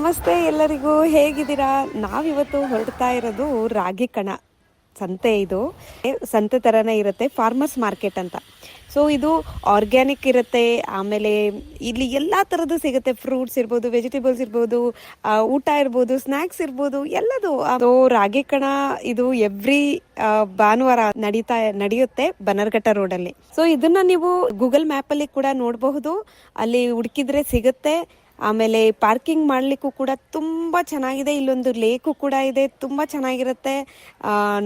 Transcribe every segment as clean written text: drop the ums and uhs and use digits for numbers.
ನಮಸ್ತೆ ಎಲ್ಲರಿಗೂ, ಹೇಗಿದ್ದೀರಾ? ನಾವಿವತ್ತು ಹೊರಡ್ತಾ ಇರೋದು ರಾಗಿ ಕಣ ಸಂತೆ. ಇದು ಸಂತೆ ಥರನೇ ಇರುತ್ತೆ, ಫಾರ್ಮರ್ಸ್ ಮಾರ್ಕೆಟ್ ಅಂತ. ಸೊ ಇದು ಆರ್ಗ್ಯಾನಿಕ್ ಇರುತ್ತೆ. ಆಮೇಲೆ ಇಲ್ಲಿ ಎಲ್ಲ ಥರದ್ದು ಸಿಗುತ್ತೆ. ಫ್ರೂಟ್ಸ್ ಇರ್ಬೋದು, ವೆಜಿಟೇಬಲ್ಸ್ ಇರ್ಬೋದು, ಊಟ ಇರ್ಬೋದು, ಸ್ನ್ಯಾಕ್ಸ್ ಇರ್ಬೋದು, ಎಲ್ಲದು. ಅದು ರಾಗಿ ಕಣ ಇದು ಎವ್ರಿ ಭಾನುವಾರ ನಡೆಯುತ್ತೆ ಬನ್ನರ್ಘಟ್ಟ ರೋಡಲ್ಲಿ. ಸೊ ಇದನ್ನ ನೀವು ಗೂಗಲ್ ಮ್ಯಾಪಲ್ಲಿ ಕೂಡ ನೋಡಬಹುದು, ಅಲ್ಲಿ ಹುಡುಕಿದ್ರೆ ಸಿಗುತ್ತೆ. ಆಮೇಲೆ ಪಾರ್ಕಿಂಗ್ ಮಾಡಲಿಕ್ಕೂ ಕೂಡ ತುಂಬ ಚೆನ್ನಾಗಿದೆ. ಇಲ್ಲೊಂದು ಲೇಕು ಕೂಡ ಇದೆ, ತುಂಬ ಚೆನ್ನಾಗಿರುತ್ತೆ.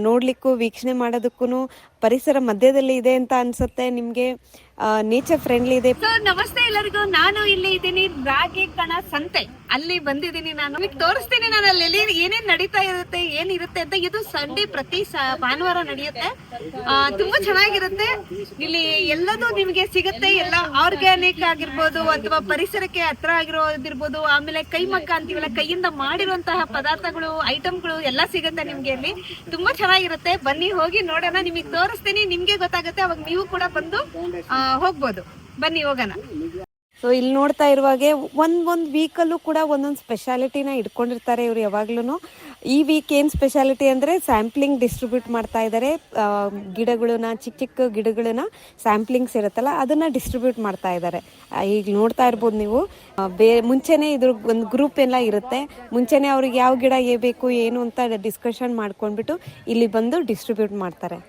ನೋಡ್ಲಿಕ್ಕೂ ವೀಕ್ಷಣೆ ಮಾಡೋದಕ್ಕೂ ಪರಿಸರ ಮಧ್ಯದಲ್ಲಿ ಇದೆ ಅಂತ ಅನ್ಸುತ್ತೆ ನಿಮ್ಗೆ. ನೇಚರ್ ಫ್ರೆಂಡ್ಲಿ ಇದೆ. ನಮಸ್ತೆ ಎಲ್ಲರಿಗೂ, ನಾನು ಇಲ್ಲಿ ಇದ್ದೀನಿ ರಾಗಿ ಕಣ ಸಂತೆ, ಅಲ್ಲಿ ಬಂದಿದ್ದೀನಿ. ನಾನು ನಿಮಗೆ ತೋರಿಸ್ತೀನಿ ನಾನು ಅಲ್ಲಿ ಏನೇನ್ ನಡೀತಾ ಇರುತ್ತೆ, ಏನಿರುತ್ತೆ ಅಂತ. ಇದು ಸಂಡೇ ಪ್ರತಿ ಭಾನುವಾರ ನಡೆಯುತ್ತೆ. ತುಂಬಾ ಚೆನ್ನಾಗಿರುತ್ತೆ. ಇಲ್ಲಿ ಎಲ್ಲದೂ ನಿಮಗೆ ಸಿಗುತ್ತೆ. ಎಲ್ಲ ಆರ್ಗ್ಯಾನಿಕ್ ಆಗಿರ್ಬೋದು ಅಥವಾ ಪರಿಸರಕ್ಕೆ ಹತ್ರ ಆಗಿರೋದಿರ್ಬೋದು. ಆಮೇಲೆ ಕೈಮಗ್ಗ ಅಂತೀವಲ್ಲ, ಕೈಯಿಂದ ಮಾಡಿರುವಂತಹ ಪದಾರ್ಥಗಳು, ಐಟಮ್ಗಳು ಎಲ್ಲ ಸಿಗುತ್ತೆ ನಿಮ್ಗೆ ಇಲ್ಲಿ. ತುಂಬಾ ಚೆನ್ನಾಗಿರುತ್ತೆ. ಬನ್ನಿ ಹೋಗಿ ನೋಡೋಣ, ನಿಮಗೆ ತೋರಿಸ್ತೀನಿ, ನಿಮ್ಗೆ ಗೊತ್ತಾಗುತ್ತೆ. ಅವಾಗ ನೀವು ಕೂಡ ಬಂದು ಹೋಗ್ಬೋದು. ಬನ್ನಿ ಹೋಗೋಣ. ಸೊ ಇಲ್ಲಿ ನೋಡ್ತಾ ಇರುವಾಗೆ ಒಂದ್ ವೀಕಲ್ಲೂ ಕೂಡ ಒಂದೊಂದು ಸ್ಪೆಷಾಲಿಟಿನ ಇಟ್ಕೊಂಡಿರ್ತಾರೆ ಇವ್ರು ಯಾವಾಗ್ಲೂ. ಈ ವೀಕ್ ಏನ್ ಸ್ಪೆಷಾಲಿಟಿ ಅಂದ್ರೆ ಸ್ಯಾಂಪ್ಲಿಂಗ್ ಡಿಸ್ಟ್ರಿಬ್ಯೂಟ್ ಮಾಡ್ತಾ ಇದ್ದಾರೆ. ಗಿಡಗಳನ್ನ, ಚಿಕ್ಕ ಚಿಕ್ಕ ಗಿಡಗಳನ್ನ ಸ್ಯಾಂಪ್ಲಿಂಗ್ಸ್ ಇರುತ್ತಲ್ಲ, ಅದನ್ನ ಡಿಸ್ಟ್ರಿಬ್ಯೂಟ್ ಮಾಡ್ತಾ ಇದ್ದಾರೆ. ಈಗ ನೋಡ್ತಾ ಇರ್ಬೋದು ನೀವು. ಮುಂಚೆನೆ ಇದ್ರ ಒಂದು ಗ್ರೂಪ್ ಎಲ್ಲ ಇರುತ್ತೆ. ಮುಂಚೆನೆ ಅವ್ರಿಗೆ ಯಾವ ಗಿಡ ಬೇಕು ಏನು ಅಂತ ಡಿಸ್ಕಷನ್ ಮಾಡ್ಕೊಂಡ್ಬಿಟ್ಟು ಇಲ್ಲಿ ಬಂದು ಡಿಸ್ಟ್ರಿಬ್ಯೂಟ್ ಮಾಡ್ತಾರೆ.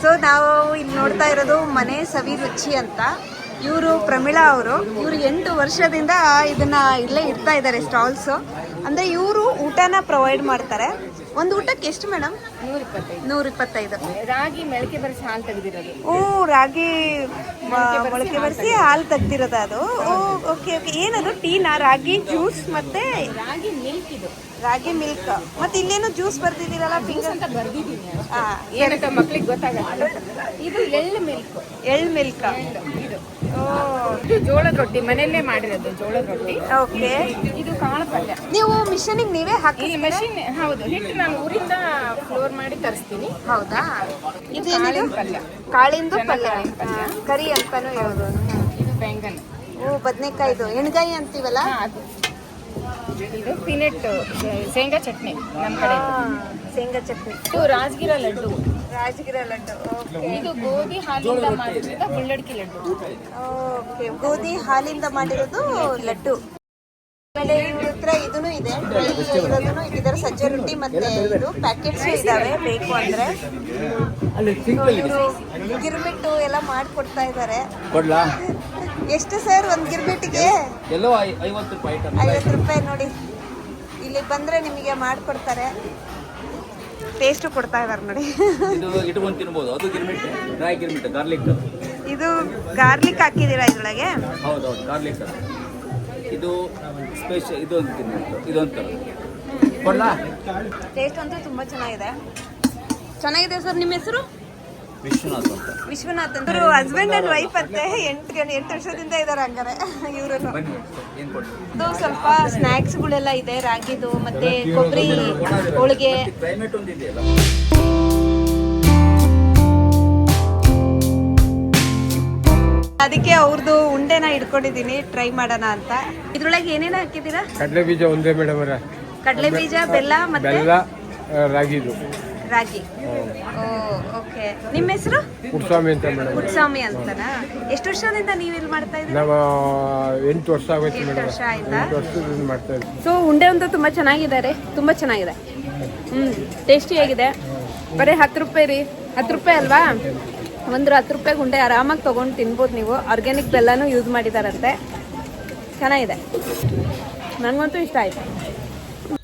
ಸೊ ನಾವು ಇಲ್ಲಿ ನೋಡ್ತಾ ಇರೋದು ಮನೆ ಸವಿ ರುಚಿ ಅಂತ. ಇವರು ಪ್ರಮೀಳಾ ಅವರು. ಇವರು 8 ವರ್ಷದಿಂದ ಇದನ್ನ ಇಲ್ಲೇ ಇಡ್ತಾ ಇದ್ದಾರೆ ಸ್ಟಾಲ್ಸ್. ಅಂದ್ರೆ ಇವರು ಊಟನ ಪ್ರೊವೈಡ್ ಮಾಡ್ತಾರೆ. ಒಂದು ಊಟಕ್ಕೆ ಎಷ್ಟು ಮೇಡಮ್? 125. ರಾಗಿ ಮೊಳಕೆ ಬರಿಸಿ ಹಾಲು ತೆಗೆದಿರೋದು. ಓ, ರಾಗಿ ಮೊಳಕೆ ಬರಿಸಿ ಹಾಲು ತೆಗ್ದಿರೋದು ಅದು. Okay okay. ಏನದು ಟೀನಾ? ರಾಗಿ ಜ್ಯೂಸ್ ಮತ್ತೆ ರಾಗಿ ಮಿಲ್ಕ್. ಇದು ರಾಗಿ ಮಿಲ್ಕ್. ಮತ್ತೆ ಇಲ್ಲೇನು ಜ್ಯೂಸ್ ಬರ್ದಿದ್ದೀರಲ್ಲ, ಫಿಂಗರ್ ಅಂತ ಬರ್ದಿದ್ದೀನಿ. ಏನಂತ ಮಕ್ಳಿಗೆ ಗೊತ್ತಾಗಲ್ಲ. ಇದು ಎಳ್ಳು ಮಿಲ್ಕ್. ಎಳ್ಳು ಮಿಲ್ಕ್. ಇದು ಜೋಳದ ರೊಟ್ಟಿ, ಮನೆಯಲ್ಲೇ ಮಾಡಿರೋದು ಜೋಳದ ರೊಟ್ಟಿ. ಓಕೆ. ಇದು ಕಾಳು ಪಲ್ಯ. ನೀವು ಮಿಷನಿಗೆ ನೀವೇ ಹಾಕಿ? ಮೆಷಿನ್. ಹೌದು, ಹಿಟ್ಟು ನಾನು ಊರಿಂದ ಫ್ಲೋರ್ ಮಾಡಿ ತರಿಸ್ತೀನಿ. ಹೌದಾ? ಇದು ಪಲ್ಯ, ಕಾಳಿಂದು ಪಲ್ಯ, ಕರಿ ಅಂತಾನು ಹೇಳೋದು. ಇದು ಬೆಂಗನ್. ಓ, ಬದನೆಕಾಯಿದು ಎಣ್ಗಾಯಿ ಅಂತೀವಲ್ಲ. ಇದು ಪೀನಟ್ ಶೇಂಗಾ ಚಟ್ನಿ ನಮ್ಮ ಕಡೆ. ಶೇಂಗಾ ಚಟ್ನಿ. ಇದು ರಾಜಗಿರ ಲಡ್ಡು. ರಾಜಗಿರ ಲಡ್ಡು. ಇದು ಗೋಧಿ ಹಾಲಿಂದ ಮಾಡಿರೋದು ಬುಳ್ಳಡ್ಕಿ ಲಡ್ಡು. ಓಕೆ, ಗೋಧಿ ಹಾಲಿಂದ ಮಾಡಿರೋದು ಲಡ್ಡು. ಆಮೇಲೆ ಇವ್ರ ಹತ್ರ ಇದೂ ಇದೆ, ಡ್ರೈ ಇರೋದನ್ನು ಇಟ್ಟಿದ್ದಾರೆ. ಸಜ್ಜೆ ರೊಟ್ಟಿ ಮತ್ತೆ ಇದು ಪ್ಯಾಕೆಟ್ಸ್ ಇದಾವೆ ಬೇಕು ಅಂದ್ರೆ. ಗಿರ್ಮಿಟ್ಟು ಎಲ್ಲ ಮಾಡ್ಕೊಡ್ತಾ ಇದ್ದಾರೆ. ಎಷ್ಟು ಸರ್ ಒಂದು ಗಿರ್ಮಿಟ್ಟಿಗೆ? 50 ರೂಪಾಯಿ. ನೋಡಿ, ಇಲ್ಲಿ ಬಂದ್ರೆ ನಿಮಗೆ ಮಾಡ್ಕೊಡ್ತಾರೆ. ಟೇಸ್ಟ್ ಕೊಡ್ತಾ ಇದಾರೆ ನೋಡಿ. ಇದು ಗಾರ್ಲಿಕ್ ಹಾಕಿದೀರಾ ಇದ್ರೊಳಗೆ? ಹೌದೌದು, ಗಾರ್ಲಿಕ್. ಇದು ಸ್ಪೆಷಲ್. ಇದೊಂದು ಟೇಸ್ಟ್ ಅಂತೂ ತುಂಬಾ ಚೆನ್ನಾಗಿದೆ. ಚೆನ್ನಾಗಿದೆ ಸರ್. ನಿಮ್ಮ ಹೆಸರು? ವಿಶ್ವನಾಥ್ ಅಂತ. ಹಸ್ಬೆಂಡ್ ಅಂಡ್ ವೈಫ್ ಅಂತೆ. 8 ವರ್ಷದಿಂದ ಇದಾರೆ ಹಂಗಾರೆ ಇವರು. ಇದು ಸ್ವಲ್ಪ ಸ್ನ್ಯಾಕ್ಸ್ಗಳೆಲ್ಲ ಇದೆ, ರಾಗಿದು ಮತ್ತೆ ಕೊಬ್ಬರಿ ಹೋಳಿಗೆ. ಅದಕ್ಕೆ ಅವ್ರದ್ದು ಉಂಡೆನ ಇಟ್ಕೊಂಡಿದೀನಿ, ಟ್ರೈ ಮಾಡೋಣ ಅಂತ. ಇದ್ರೊಳಗೆ ಏನೇನು ಹಾಕಿದ್ದೀರಾ? ಕಡಲೆ ಬೀಜ ಒಂದೇ ಮೇಡಮ್. ಕಡಲೆ ಬೀಜ, ಬೆಲ್ಲ ಮತ್ತೆ ರಾಗಿದು. ರಾಗಿ. ಓಕೆ. ನಿಮ್ಮ ಹೆಸರು? ಪುಟ್ಸ್ವಾಮಿ ಅಂತ ಮೇಡಮ್. ಪುಟ್ಸ್ವಾಮಿ ಅಂತನಾ? ಎಷ್ಟು ವರ್ಷದಿಂದ ನೀವು ಇಲ್ಲಿ ಮಾಡ್ತಾ ಇದ್ದೀರಾ? ನಾವು 8 ವರ್ಷ ಆಗೋಯ್ತು ಮೇಡಮ್. 8 ವರ್ಷ ಆಯ್ತಾ? 8 ವರ್ಷದಿಂದ ಮಾಡ್ತಾ ಇದ್ದೀವಿ. ಸೊ ಉಂಡೆ ಅಂತೂ ತುಂಬಾ ಚೆನ್ನಾಗಿದ್ದಾರೆ, ತುಂಬಾ ಚೆನ್ನಾಗಿದೆ. ಟೇಸ್ಟಿಯಾಗಿದೆ. ಬರೀ 10 ರೂಪಾಯಿ ರೀ. 10 ರೂಪಾಯಿ ಅಲ್ವಾ? ಒಂದು 10 ರೂಪಾಯಿ ಉಂಡೆ ಆರಾಮಾಗಿ ತೊಗೊಂಡು ತಿನ್ಬೋದು ನೀವು. ಆರ್ಗ್ಯಾನಿಕ್ ಬೆಲ್ಲನೂ ಯೂಸ್ ಮಾಡಿದಾರಂತೆ. ಚೆನ್ನಾಗಿದೆ, ನನಗಂತೂ ಇಷ್ಟ ಆಯ್ತು.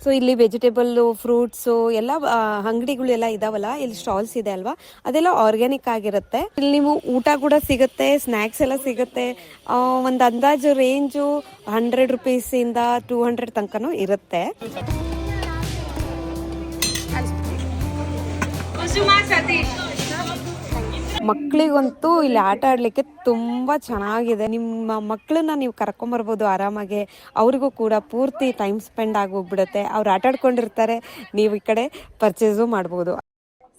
ಸೊ ಇಲ್ಲಿ ವೆಜಿಟೇಬಲ್ಲು, ಫ್ರೂಟ್ಸು ಎಲ್ಲ ಅಂಗಡಿಗಳು ಎಲ್ಲ ಇದಾವಲ್ಲ, ಇಲ್ಲಿ ಸ್ಟಾಲ್ಸ್ ಇದೆ ಅಲ್ವಾ, ಅದೆಲ್ಲ ಆರ್ಗ್ಯಾನಿಕ್ ಆಗಿರುತ್ತೆ. ಇಲ್ಲಿ ನೀವು ಊಟ ಕೂಡ ಸಿಗುತ್ತೆ, ಸ್ನ್ಯಾಕ್ಸ್ ಎಲ್ಲ ಸಿಗುತ್ತೆ. ಒಂದು ಅಂದಾಜು ರೇಂಜು 100 ರೂಪೀಸಿಂದ 200 ತನಕನೂ ಇರುತ್ತೆ. ಮಕ್ಕಳಿಗಂತೂ ಇಲ್ಲಿ ಆಟ ಆಡ್ಲಿಕ್ಕೆ ತುಂಬಾ ಚೆನ್ನಾಗಿದೆ. ನಿಮ್ಮ ಮಕ್ಕಳನ್ನ ನೀವು ಕರ್ಕೊಂಬರ್ಬೋದು ಆರಾಮಾಗಿ. ಅವ್ರಿಗೂ ಕೂಡ ಪೂರ್ತಿ ಟೈಮ್ ಸ್ಪೆಂಡ್ ಆಗೋಗ್ಬಿಡುತ್ತೆ. ಅವ್ರು ಆಟ ಆಡ್ಕೊಂಡಿರ್ತಾರೆ, ನೀವು ಈ ಕಡೆ ಪರ್ಚೇಸು ಮಾಡ್ಬೋದು.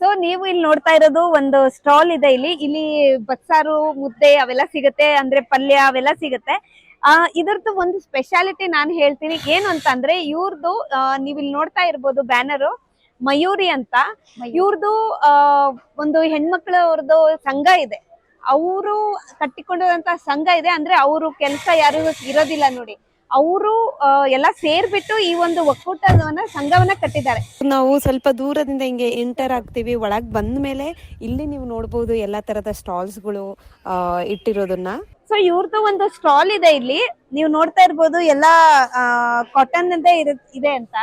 ಸೊ ನೀವು ಇಲ್ಲಿ ನೋಡ್ತಾ ಇರೋದು ಒಂದು ಸ್ಟಾಲ್ ಇದೆ. ಇಲ್ಲಿ ಬಸ್ಸಾರು, ಮುದ್ದೆ ಅವೆಲ್ಲ ಸಿಗುತ್ತೆ, ಅಂದ್ರೆ ಪಲ್ಯ ಅವೆಲ್ಲ ಸಿಗುತ್ತೆ. ಇದರದ್ದು ಒಂದು ಸ್ಪೆಷಾಲಿಟಿ ನಾನು ಹೇಳ್ತೀನಿ ಏನು ಅಂತಂದ್ರೆ ಇವ್ರದ್ದು ನೀವ್ ಇಲ್ಲಿ ನೋಡ್ತಾ ಇರ್ಬೋದು ಬ್ಯಾನರು ಮಯೂರಿ ಅಂತ. ಇವ್ರದ್ದು ಒಂದು ಹೆಣ್ಮಕ್ಳವ್ರದ್ದು ಸಂಘ ಇದೆ, ಅವರು ಕಟ್ಟಿಕೊಂಡಿರುವಂತ ಸಂಘ ಇದೆ. ಅಂದ್ರೆ ಅವರು ಕೆಲಸ ಯಾರು ಇರೋದಿಲ್ಲ ನೋಡಿ, ಅವರು ಎಲ್ಲ ಸೇರ್ಬಿಟ್ಟು ಈ ಒಂದು ಒಕ್ಕೂಟವನ್ನ ಸಂಘವನ್ನ ಕಟ್ಟಿದ್ದಾರೆ. ನಾವು ಸ್ವಲ್ಪ ದೂರದಿಂದ ಹಿಂಗೆ ಎಂಟರ್ ಆಗ್ತೀವಿ, ಒಳಗ್ ಬಂದ ಮೇಲೆ ಇಲ್ಲಿ ನೀವು ನೋಡ್ಬೋದು ಎಲ್ಲಾ ತರದ ಸ್ಟಾಲ್ಸ್ಗಳು ಇಟ್ಟಿರೋದನ್ನ. ಸೊ ಇವ್ರದ್ದು ಒಂದು ಸ್ಟಾಲ್ ಇದೆ ಇಲ್ಲಿ, ನೀವು ನೋಡ್ತಾ ಇರ್ಬೋದು ಎಲ್ಲಾ ಕಾಟನ್ ಇದೆ ಅಂತ.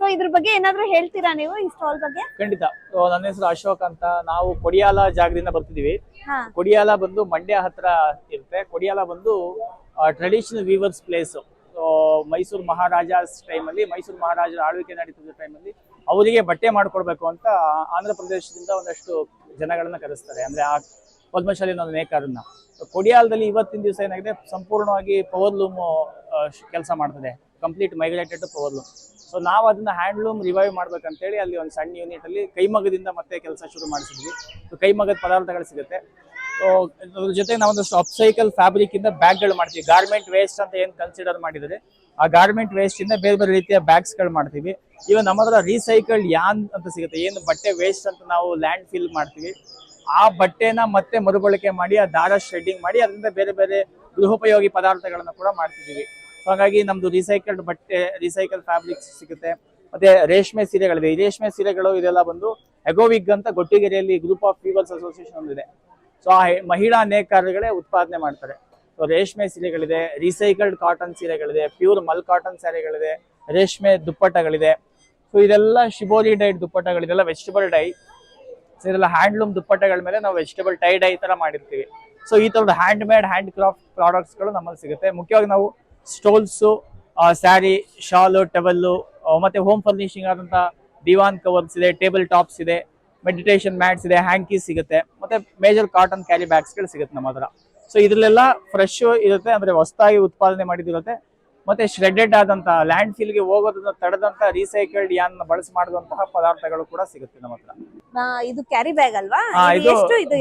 ಸೊ ಇದ್ರ ಬಗ್ಗೆ ಏನಾದ್ರು ಹೇಳ್ತೀರಾ ನೀವು ಈ ಸ್ಟಾಲ್ ಬಗ್ಗೆ? ಖಂಡಿತ. ನನ್ನ ಹೆಸರು ಅಶೋಕ್ ಅಂತ. ನಾವು ಕೊಡಿಯಾಲ ಜಾಗದಿಂದ ಬರ್ತಿದೀವಿ. ಹಾ. ಕೊಡಿಯಾಲ ಬಂದು ಮಂಡ್ಯ ಹತ್ರ ಇರುತ್ತೆ. ಕೊಡಿಯಾಲ ಬಂದು traditional viewers place. Mysuru Maharajas ಟೈಮಲ್ಲಿ, ಮೈಸೂರು ಮಹಾರಾಜರ ಆಳ್ವಿಕೆ ನಡೀತಿದ್ದ ಟೈಮಲ್ಲಿ ಅವರಿಗೆ ಬಟ್ಟೆ ಮಾಡ್ಕೊಡ್ಬೇಕು ಅಂತ ಆಂಧ್ರ ಪ್ರದೇಶದಿಂದ ಒಂದಷ್ಟು ಜನಗಳನ್ನ ಕರೆಸ್ತಾರೆ, ಅಂದ್ರೆ ಆ ಪದ್ಮಶಾಲಿ ನೇಕಾರನ್ನ. ಕೊಡಿಯಾಲದಲ್ಲಿ ಇವತ್ತಿನ ದಿವಸ ಏನಾಗಿದೆ, ಸಂಪೂರ್ಣವಾಗಿ ಪವರ್ಲೂಮ್ ಕೆಲಸ ಮಾಡ್ತದೆ, ಕಂಪ್ಲೀಟ್ ಮೈಗ್ರೇಟೆಡ್ ಪವರ್ಲೂಮ್. ಸೊ ನಾವು ಅದನ್ನ ಹ್ಯಾಂಡ್ಲೂಮ್ ರಿವೈವ್ ಮಾಡ್ಬೇಕಂತೇಳಿ ಅಲ್ಲಿ ಒಂದು ಸಣ್ಣ ಯೂನಿಟ್ ಅಲ್ಲಿ ಕೈಮಗದಿಂದ ಮತ್ತೆ ಕೆಲಸ ಶುರು ಮಾಡಿಸಿದ್ವಿ. ಸೊ ಕೈಮಗದ ಪದಾರ್ಥಗಳು ಸಿಗುತ್ತೆ. ಸೊ ಅದ್ರ ಜೊತೆ ನಾವೊಂದಷ್ಟು ಅಪ್ಸೈಕಲ್ ಫ್ಯಾಬ್ರಿಕ್ ಇಂದ ಬ್ಯಾಗ್ಗಳು ಮಾಡ್ತೀವಿ. ಗಾರ್ಮೆಂಟ್ ವೇಸ್ಟ್ ಅಂತ ಏನ್ ಕನ್ಸಿಡರ್ ಮಾಡಿದರೆ ಆ ಗಾರ್ಮೆಂಟ್ ವೇಸ್ಟ್ ಇಂದ ಬೇರೆ ಬೇರೆ ರೀತಿಯ ಬ್ಯಾಗ್ಸ್ ಗಳು ಮಾಡ್ತೀವಿ. ಇವನ್ ನಮ್ಮ ಹತ್ರ ರೀಸೈಕಲ್ಡ್ ಯಾನ್ ಅಂತ ಸಿಗುತ್ತೆ. ಏನು ಬಟ್ಟೆ ವೇಸ್ಟ್ ಅಂತ ನಾವು ಲ್ಯಾಂಡ್ ಫಿಲ್ ಮಾಡ್ತೀವಿ, ಆ ಬಟ್ಟೆನ ಮತ್ತೆ ಮರುಬಳಕೆ ಮಾಡಿ ಆ ದಾರ ಶೆಡ್ಡಿಂಗ್ ಮಾಡಿ ಅದರಿಂದ ಬೇರೆ ಬೇರೆ ಗೃಹೋಪಯೋಗಿ ಪದಾರ್ಥಗಳನ್ನ ಕೂಡ ಮಾಡ್ತಿದೀವಿ. ಹಾಗಾಗಿ ನಮ್ದು ರೀಸೈಕಲ್ಡ್ ಬಟ್ಟೆ, ರೀಸೈಕಲ್ ಫ್ಯಾಬ್ರಿಕ್ಸ್ ಸಿಗುತ್ತೆ. ಮತ್ತೆ ರೇಷ್ಮೆ ಸೀರೆಗಳಿದೆ. ಈ ರೇಷ್ಮೆ ಸೀರೆಗಳು ಇದೆಲ್ಲ ಬಂದು ಎಗೋವಿಗ್ ಅಂತ ಗೊಟ್ಟಿಗೆರೆಯಲ್ಲಿ ಗ್ರೂಪ್ ಆಫ್ ವೀವರ್ಸ್ ಅಸೋಸಿಯೇಷನ್ ಒಂದಿದೆ. ಸೊ ಆ ಮಹಿಳಾ ನೇಕಾರಗಳೇ ಉತ್ಪಾದನೆ ಮಾಡ್ತಾರೆ. ಸೊ ರೇಷ್ಮೆ ಸೀರೆಗಳಿದೆ, ರೀಸೈಕಲ್ಡ್ ಕಾಟನ್ ಸೀರೆಗಳಿದೆ, ಪ್ಯೂರ್ ಮಲ್ ಕಾಟನ್ ಸ್ಯಾರಿಗಳಿದೆ, ರೇಷ್ಮೆ ದುಪ್ಪಟ್ಟಗಳಿದೆ. ಸೊ ಇದೆಲ್ಲ ಶಿಬೋರಿ ಡೈಡ್ ದುಪ್ಪಟ್ಟಗಳಿದೆಲ್ಲ ವೆಜಿಟಬಲ್ ಡೈ. ಸೊ ಇದೆಲ್ಲ ಹ್ಯಾಂಡ್ಲೂಮ್ ದುಪ್ಪಟ್ಟಗಳ ಮೇಲೆ ನಾವು ವೆಜಿಟಬಲ್ ಟೈ ಡೈ ತರ ಮಾಡಿರ್ತೀವಿ. ಸೊ ಈ ತರದ hand made, hand craft products ಗಳು ನಮ್ಮಲ್ಲಿ ಸಿಗುತ್ತೆ. ಮುಖ್ಯವಾಗಿ ನಾವು ಸ್ಟೋಲ್ಸು, ಸ್ಯಾರಿ, ಶಾಲು, ಟವೆಲ್ಲು, ಮತ್ತೆ ಹೋಮ್ ಫರ್ನಿಶಿಂಗ್ ಆದಂತ ದಿವಾನ್ ಕವರ್ಸ್ ಇದೆ, ಟೇಬಲ್ ಟಾಪ್ಸ್ ಇದೆ, ಮೆಡಿಟೇಷನ್ ಮ್ಯಾಟ್ಸ್ ಇದೆ, ಹ್ಯಾಂಕೀಸ್ ಸಿಗುತ್ತೆ, ಮತ್ತೆ ಮೇಜರ್ ಕಾಟನ್ ಕ್ಯಾರಿ ಬ್ಯಾಗ್ಸ್ ಗಳು ಸಿಗುತ್ತೆ ನಮ್ಮ ಹತ್ರ. ಸೊ ಇದ್ರಲ್ಲೆಲ್ಲ ಫ್ರೆಶ್ ಇರುತ್ತೆ, ಅಂದ್ರೆ ಹೊಸದಾಗಿ ಉತ್ಪಾದನೆ ಮಾಡಿದಿರುತ್ತೆ. ಮತ್ತೆ ಶ್ರೆಡೆಡ್ ಆದಂತ ಲ್ಯಾಂಡ್ ಫಿಲ್ ಗೆ ಹೋಗೋದನ್ನ ತಡೆದಂತ ರೀಸೈಕಲ್ಡ್ ಯಾನ್ ಬಳಸಿ ಮಾಡಿದಂತಹ ಪದಾರ್ಥಗಳು ಕೂಡ ಸಿಗುತ್ತೆ ನಮ್ಮ ಹತ್ರ. ಇದು ಕ್ಯಾರಿ ಬ್ಯಾಗ್ ಅಲ್ವಾ? ಇದು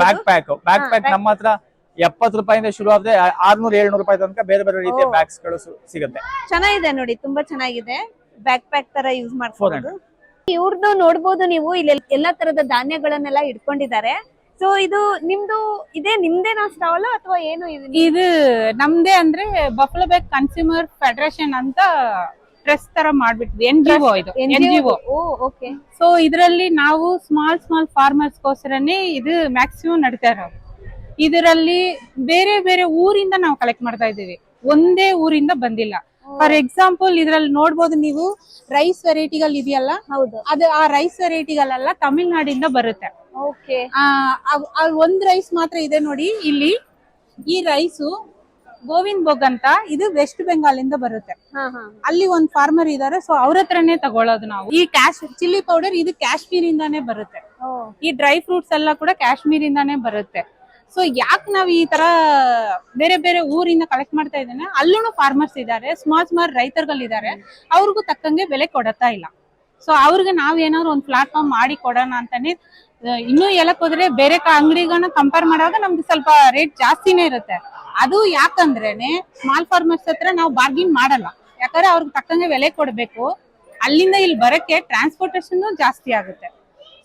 ಬ್ಯಾಕ್ ಪ್ಯಾಕ್ ನಮ್ಮ ಹತ್ರ 70 ರೂಪಾಯಿಂದ ಶುರು ಆದ್ರೆ 600-700 ರೂಪಾಯಿ ತನಕ ಬೇರೆ ಬೇರೆ ರೀತಿಯ ಬ್ಯಾಗ್ಸ್ ಗಳು ಸಿಗುತ್ತೆ. ಚೆನ್ನಾಗಿದೆ ನೋಡಿ, ತುಂಬಾ ಚೆನ್ನಾಗಿದೆ. ಬ್ಯಾಕ್ ಪ್ಯಾಕ್ ತರ ಯೂಸ್ ಮಾಡ್ಬೋದು. ಇವ್ರದ್ದು ನೋಡ್ಬೋದು ನೀವು, ಇಲ್ಲಿ ಎಲ್ಲಾ ತರದ ಧಾನ್ಯಗಳನ್ನೆಲ್ಲ ಇಟ್ಕೊಂಡಿದ್ದಾರೆ. ಸೊ ಇದು ನಿಮ್ದೇನಾ ಸ್ಟಾಲ್ ಅಥವಾ ಏನು? ಇದು ನಮ್ದೇ, ಅಂದ್ರೆ ಬಫ್ಲೋ ಬ್ಯಾಗ್ ಕನ್ಸ್ಯೂಮರ್ ಫೆಡರೇಷನ್ ಅಂತ ಟ್ರಸ್ಟ್ ತರ ಮಾಡ್ಬಿಟ್ಟಿದ್ವಿ. NGO ಇದು NGO. ಓಕೆ. ಸೊ ಇದರಲ್ಲಿ ನಾವು ಸ್ಮಾಲ್ ಫಾರ್ಮರ್ಸ್ ಗೋಸ್ಕರನೇ ಇದು ಮ್ಯಾಕ್ಸಿಮಮ್ ನಡೀತಾ ಇರೋದು. ಇದರಲ್ಲಿ ಬೇರೆ ಬೇರೆ ಊರಿಂದ ನಾವು ಕಲೆಕ್ಟ್ ಮಾಡ್ತಾ ಇದ್ದೀವಿ, ಒಂದೇ ಊರಿಂದ ಬಂದಿಲ್ಲ. ಫಾರ್ ಎಕ್ಸಾಂಪಲ್ ಇದ್ರಲ್ಲಿ ನೋಡ್ಬೋದು ನೀವು, ರೈಸ್ ವೆರೈಟಿಗಳು ಇದೆಯಲ್ಲ, ಹೌದು, ಅದು ಆ ರೈಸ್ ವೆರೈಟಿಗಳೆಲ್ಲ ತಮಿಳ್ನಾಡಿಂದ ಬರುತ್ತೆ. ಓಕೆ. ಒಂದ್ ರೈಸ್ ಮಾತ್ರ ಇದೆ ನೋಡಿ ಇಲ್ಲಿ. ಈ ರೈಸು ಗೋವಿಂದ್ ಭೋಗ್ ಅಂತ, ಇದು ವೆಸ್ಟ್ ಬೆಂಗಾಲ್ ಇಂದ ಬರುತ್ತೆ. ಅಲ್ಲಿ ಒಂದ್ ಫಾರ್ಮರ್ ಇದಾರೆ, ಸೊ ಅವ್ರ ಹತ್ರನೇ ತಗೊಳ್ಳೋದು ನಾವು. ಈ ಚಿಲ್ಲಿ ಪೌಡರ್ ಇದು ಕಾಶ್ಮೀರ್ ಇಂದಾನೇ ಬರುತ್ತೆ. ಈ ಡ್ರೈ ಫ್ರೂಟ್ಸ್ ಎಲ್ಲ ಕೂಡ ಕಾಶ್ಮೀರ್ ಇಂದಾನೇ ಬರುತ್ತೆ. ಸೊ ಯಾಕೆ ನಾವ್ ಈ ತರ ಬೇರೆ ಬೇರೆ ಊರಿಂದ ಕಲೆಕ್ಟ್ ಮಾಡ್ತಾ ಇದ್ದೇನೆ, ಅಲ್ಲೂ ಫಾರ್ಮರ್ಸ್ ಇದಾರೆ, ಸ್ಮಾಲ್ ರೈತರುಗಳಿದ್ದಾರೆ, ಅವ್ರಿಗೂ ತಕ್ಕಂಗೆ ಬೆಲೆ ಕೊಡತಾ ಇಲ್ಲ. ಸೊ ಅವ್ರಿಗೆ ನಾವ್ ಏನಾದ್ರು ಒಂದು ಪ್ಲಾಟ್ಫಾರ್ಮ್ ಮಾಡಿ ಕೊಡೋಣ ಅಂತಾನೆ. ಇನ್ನೂ ಹೇಳಕ್ ಹೋದ್ರೆ ಬೇರೆ ಅಂಗಡಿಗಳನ್ನ ಕಂಪೇರ್ ಮಾಡುವಾಗ ನಮ್ದು ಸ್ವಲ್ಪ ರೇಟ್ ಜಾಸ್ತಿನೇ ಇರುತ್ತೆ. ಅದು ಯಾಕಂದ್ರೇನೆ ಸ್ಮಾಲ್ ಫಾರ್ಮರ್ಸ್ ಹತ್ರ ನಾವು ಬಾರ್ಗಿನ್ ಮಾಡಲ್ಲ, ಯಾಕಂದ್ರೆ ಅವ್ರಿಗೆ ತಕ್ಕಂಗೆ ಬೆಲೆ ಕೊಡ್ಬೇಕು. ಅಲ್ಲಿಂದ ಇಲ್ಲಿ ಬರಕ್ಕೆ ಟ್ರಾನ್ಸ್ಪೋರ್ಟೇಷನ್ ಜಾಸ್ತಿ ಆಗುತ್ತೆ.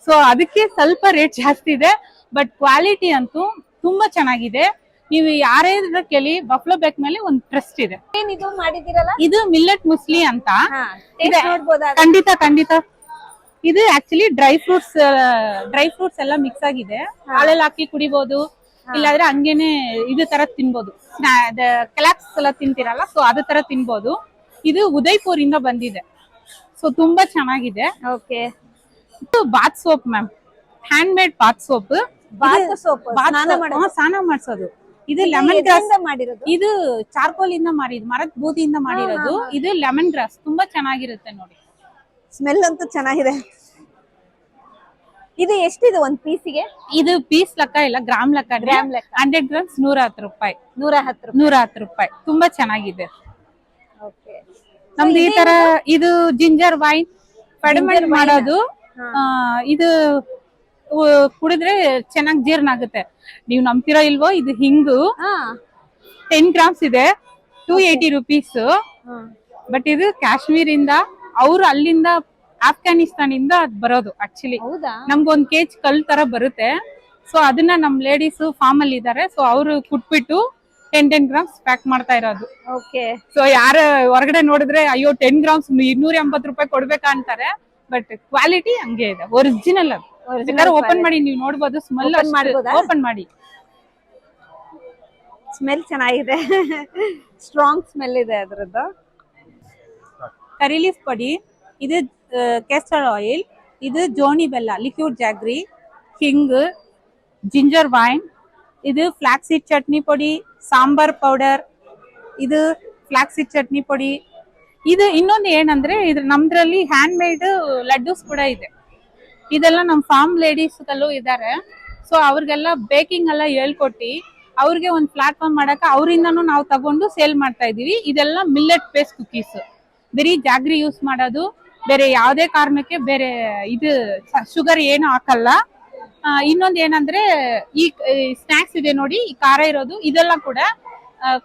ಸೊ ಅದಕ್ಕೆ ಸ್ವಲ್ಪ ರೇಟ್ ಜಾಸ್ತಿ ಇದೆ, ಬಟ್ ಕ್ವಾಲಿಟಿ ಅಂತೂ ತುಂಬಾ ಚೆನ್ನಾಗಿದೆ. ನೀವು ಯಾರೇ ಕೇಳಿ, ಬಫ್ಲೋ ಬ್ಯಾಗ್ ಮೇಲೆ ಒಂದು ಟ್ರಸ್ಟ್ ಇದೆ. ಏನಿದು ಮಾಡಿದಿರಲ್ಲ, ಇದು ಮಿಲ್ಲೆಟ್ ಮುಸ್ಲಿ ಅಂತ. ನೋಡ್ಬೋದಾ? ಖಂಡಿತ. ಇದು ಆಕ್ಚುಲಿ ಡ್ರೈ ಫ್ರೂಟ್ಸ್ ಎಲ್ಲ ಮಿಕ್ಸ್ ಆಗಿದೆ. ಹಾಲಲ್ಲಿ ಹಾಕಿ ಕುಡಿಬಹುದು, ಇಲ್ಲಾಂದ್ರೆ ಹಂಗೇನೆ ಇದು ತರ ತಿನ್ಬೋದು. ಕೆಲಾಕ್ಸ್ ಎಲ್ಲ ತಿಂತೀರಲ್ಲ, ಸೊ ಅದ ತರ ತಿನ್ಬೋದು. ಇದು ಉದಯ್ಪುರ್ ಇಂದ ಬಂದಿದೆ. ಸೊ ತುಂಬಾ ಚೆನ್ನಾಗಿದೆ. ಓಕೆ. ಇದು bath soap ma'am, handmade bath soap. ಸ್ನಾನ ಮಾಡಿಸೋದು. ಇದು ಲೆಮನ್ ಗ್ರಾಸ್ ಮಾಡಿರೋದು. ಇದು ಚಾರ್ಕೋಲ್ ಇಂದ ಮಾಡಿರೋದು, ಮರದ ಬೂದಿಯಿಂದ ಮಾಡಿರೋದು. ಇದು ಲೆಮನ್ ಗ್ರಾಸ್, ತುಂಬಾ ಚೆನ್ನಾಗಿರುತ್ತೆ ನೋಡಿ. ಸ್ಮೆಲ್ ಅಂತೂ ಚೆನ್ನಾಗಿದೆ. ಇದು ಎಷ್ಟಿದೆ ಒಂದ್ ಪೀಸಿಗೆ? ಇದು ಪೀಸ್ ಲೆಕ್ಕ ಇಲ್ಲ, ಗ್ರಾಮ್ ಲೆಕ್ಕ. 100 ಗ್ರಾಮ್ಸ್ 110 ರೂಪಾಯಿ. 110 ರೂಪಾಯಿ. ತುಂಬಾ ಚೆನ್ನಾಗಿದೆ. ನಮ್ದು ಈ ತರ ಇದು ಜಿಂಜರ್ ವೈನ್ ಫರ್ಮೆಂಟ್ ಮಾಡೋದು. ಇದು ಕುಡಿದ್ರೆ ಚೆನ್ನಾಗಿ ಜೀರ್ಣ ಆಗುತ್ತೆ. ನೀವು ನಂಬ್ತಿರೋ ಇಲ್ವೋ, ಇದು ಹಿಂಗು 10 ಗ್ರಾಮ್ಸ್ ಇದೆ, 280 ರುಪೀಸ್. ಬಟ್ ಇದು ಕಾಶ್ಮೀರ್ ಇಂದ ಅವ್ರು ಅಲ್ಲಿಂದ ಆಫ್ಘಾನಿಸ್ತಾನ್ ಇಂದ ಅದ್ ಬರೋದು ಆಕ್ಚುಲಿ. ಹೌದಾ? ನಮ್ಗೊಂದ್ ಕೇಜ್ ಕಲ್ ತರ ಬರುತ್ತೆ. ಸೊ ಅದನ್ನ ನಮ್ ಲೇಡೀಸ್ ಫಾರ್ಮ್ ಅಲ್ಲಿ ಇದಾರೆ. ಸೊ ಅವ್ರು ಕುಟ್ಬಿಟ್ಟು 10 ಗ್ರಾಮ್ಸ್ ಪ್ಯಾಕ್ ಮಾಡ್ತಾ ಇರೋದು. ಓಕೆ. ಸೊ ಯಾರ ಹೊರಗಡೆ ನೋಡಿದ್ರೆ ಅಯ್ಯೋ 10 ಗ್ರಾಮ್ಸ್ 280 ರೂಪಾಯಿ ಕೊಡ್ಬೇಕಾ ಅಂತಾರೆ. ಬಟ್ ಕ್ವಾಲಿಟಿ ಹಂಗೆ ಇದೆ, ಒರಿಜಿನಲ್ ಅದು. ಬೇಕಾದ್ರೆ ಓಪನ್ ಮಾಡಿ ನೀವು ನೋಡ್ಬೋದು. ಸ್ಮೆಲ್ ಓಪನ್ ಮಾಡಿ, ಸ್ಮೆಲ್ ಚೆನ್ನಾಗಿದೆ. ಸ್ಟ್ರಾಂಗ್ ಸ್ಮೆಲ್ ಇದೆ ಅದ್ರದ್ದು. ಕರಿ ಲೀಫ್ ಪುಡಿ, ಇದು ಕ್ಯಾಸ್ಟರ್ ಆಯಿಲ್, ಇದು ಜೋನಿ ಬೆಲ್ಲ, ಲಿಕ್ವಿಡ್ ಜಾಗ್ರಿ, ಹಿಂಗ್, ಜಿಂಜರ್ ವೈನ್, ಇದು ಫ್ಲಾಕ್ಸೀಡ್ ಚಟ್ನಿ ಪುಡಿ, ಸಾಂಬಾರ್ ಪೌಡರ್, ಇದು ಫ್ಲಾಕ್ಸೀಡ್ ಚಟ್ನಿ ಪುಡಿ. ಇದು ಇನ್ನೊಂದು ಏನಂದ್ರೆ ಇದು ನಮ್ದ್ರಲ್ಲಿ ಹ್ಯಾಂಡ್ ಮೇಡ್ ಲಡ್ಡೂಸ್ ಕೂಡ ಇದೆ. ಇದೆಲ್ಲ ನಮ್ ಫಾರ್ಮ್ ಲೇಡೀಸ್ಗಲ್ಲೂ ಇದ್ದಾರೆ. ಸೊ ಅವ್ರಿಗೆಲ್ಲ ಬೇಕಿಂಗ್ ಎಲ್ಲ ಹೇಳ್ಕೊಟ್ಟು ಅವ್ರಿಗೆ ಒಂದು ಪ್ಲಾಟ್ಫಾರ್ಮ್ ಮಾಡಕ್ಕೆ ಅವರಿಂದನೂ ನಾವು ತಗೊಂಡು ಸೇಲ್ ಮಾಡ್ತಾ ಇದೀವಿ. ಇದೆಲ್ಲ ಮಿಲ್ಲೆಟ್ ಬೇಸ್ ಕುಕೀಸ್, ಬರೀ ಜಾಗ್ರಿ ಯೂಸ್ ಮಾಡೋದು, ಬೇರೆ ಯಾವುದೇ ಕಾರಣಕ್ಕೆ ಬೇರೆ ಇದು ಶುಗರ್ ಏನು ಹಾಕಲ್ಲ. ಇನ್ನೊಂದು ಏನಂದ್ರೆ ಈ ಸ್ನಾಕ್ಸ್ ಇದೆ ನೋಡಿ, ಈ ಖಾರ ಇರೋದು ಇದೆಲ್ಲ ಕೂಡ